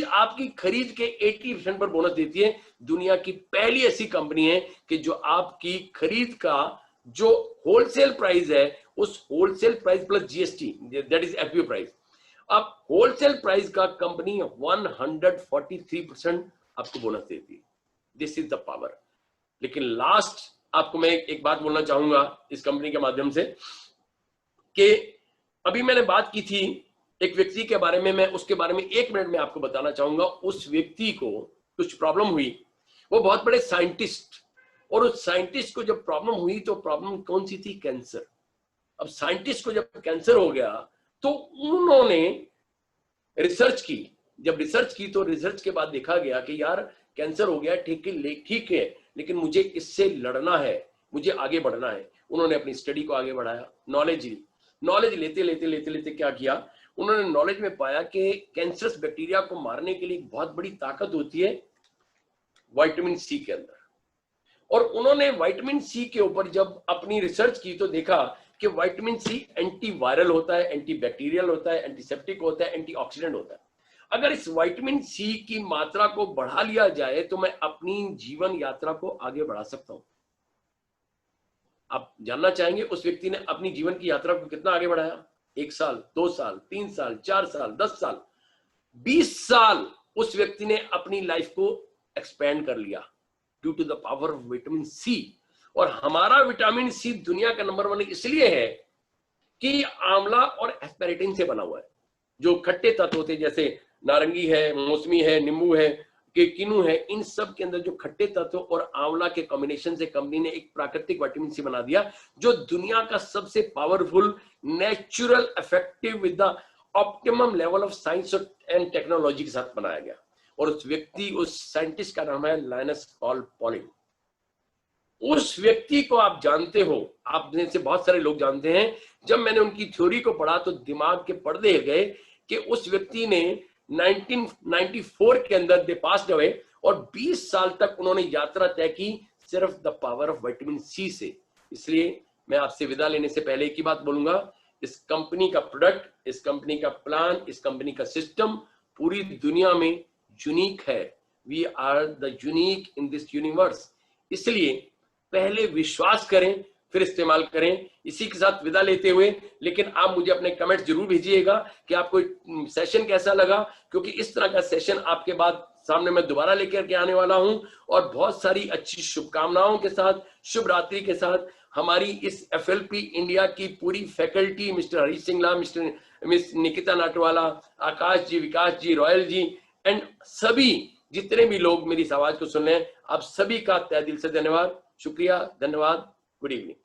आपकी खरीद के 80% पर बोनस देती है। दुनिया की पहली ऐसी कंपनी है कि जो आपकी खरीद का जो होलसेल प्राइस है, उस wholesale price plus GST, that is FPO price, अब होलसेल प्राइस का कंपनी 143% आपको बोनस देती है। This is the power. लेकिन लास्ट आपको मैं एक बात बोलना चाहूंगा इस कंपनी के माध्यम से, कि अभी मैंने बात की थी एक व्यक्ति के बारे में, मैं उसके बारे में 1 मिनट में आपको बताना चाहूंगा। उस व्यक्ति को कुछ प्रॉब्लम हुई, वो बहुत बड़े साइंटिस्ट, और उस साइंटिस्ट को जब प्रॉब्लम हुई तो प्रॉब्लम कौन सी थी? कैंसर। अब साइंटिस्ट को जब कैंसर हो गया तो उन्होंने रिसर्च की। जब रिसर्च की तो रिसर्च के बाद देखा गया कि यार कैंसर हो गया, ठीक है, लेकिन मुझे इससे लड़ना है, मुझे आगे बढ़ना है। उन्होंने अपनी स्टडी को आगे बढ़ाया, नॉलेज लेते क्या किया, उन्होंने नॉलेज में पाया कि कैंसरस बैक्टीरिया को मारने के लिए एक बहुत बड़ी ताकत होती है विटामिन सी के अंदर। और उन्होंने विटामिन सी के ऊपर जब अपनी रिसर्च की तो देखा कि विटामिन सी एंटीवायरल होता है, एंटीबैक्टीरियल होता है, एंटीसेप्टिक होता है, एंटीऑक्सीडेंट होता है। अगर इस विटामिन सी की मात्रा को बढ़ा लिया जाए तो मैं अपनी जीवन यात्रा को आगे बढ़ा सकता हूं। आप जानना चाहेंगे उस व्यक्ति ने अपनी जीवन की यात्रा को कितना आगे बढ़ाया? 1 साल, 2 साल, 3 साल, 4 साल, 10 साल, 20 साल उस व्यक्ति ने अपनी लाइफ को एक्सपेंड कर लिया due to the power of vitamin C. और हमारा विटामिन सी दुनिया का नंबर 1 इसलिए है कि आंवला और एस्पेरेटिन से बना हुआ है। जो खट्टे तत्व होते हैं जैसे नारंगी है, मौसमी है, नींबू है, किनू है, इन सब के अंदर जो खट्टे तत्व और आंवला के कॉम्बिनेशन से कंपनी ने एक प्राकृतिक विटामिन सी बना दिया, जो दुनिया का सबसे powerful, natural, effective with the optimum level of science and technology के साथ बनाया गया। और उस व्यक्ति, उस साइंटिस्ट का नाम है लाइनस पॉल पॉलिंग। उस व्यक्ति को आप जानते हो, आप में से बहुत सारे लोग जानते हैं। जब मैंने उनकी थ्योरी को पढ़ा तो दिमाग के पर्दे गए कि उस व्यक्ति ने 1994 के अंदर दे पास्ड अवे, और 20 साल तक उन्होंने यात्रा तय की सिर्फ the power of vitamin C से। इसलिए मैं आपसे विदा लेने से पहले एक ही बात बोलूंगा, इस कंपनी का प्रोडक्ट, इस कंपनी का प्लान, इस कंपनी का सिस्टम पूरी दुनिया में यूनिक है। We are the unique in this universe. इसलिए पहले विश्वास करें, फिर इस्तेमाल करें। इसी के साथ विदा लेते हुए, लेकिन आप मुझे अपने कमेंट जरूर भेजिएगा कि आपको सेशन कैसा लगा, क्योंकि इस तरह का सेशन आपके बाद सामने मैं दोबारा लेकर के आने वाला हूं। और बहुत सारी अच्छी शुभकामनाओं के साथ, शुभ रात्रि के साथ, हमारी इस FLP इंडिया की पूरी faculty, mister Harish Singla, miss Nikita Natwala, Akash ji, Vikas ji, Royal ji, and सभी जितने भी लोग मेरी इस आवाज को सुन रहे हैं, आप सभी का तहे दिल से धन्यवाद, शुक्रिया, धन्यवाद, गुड इवनिंग।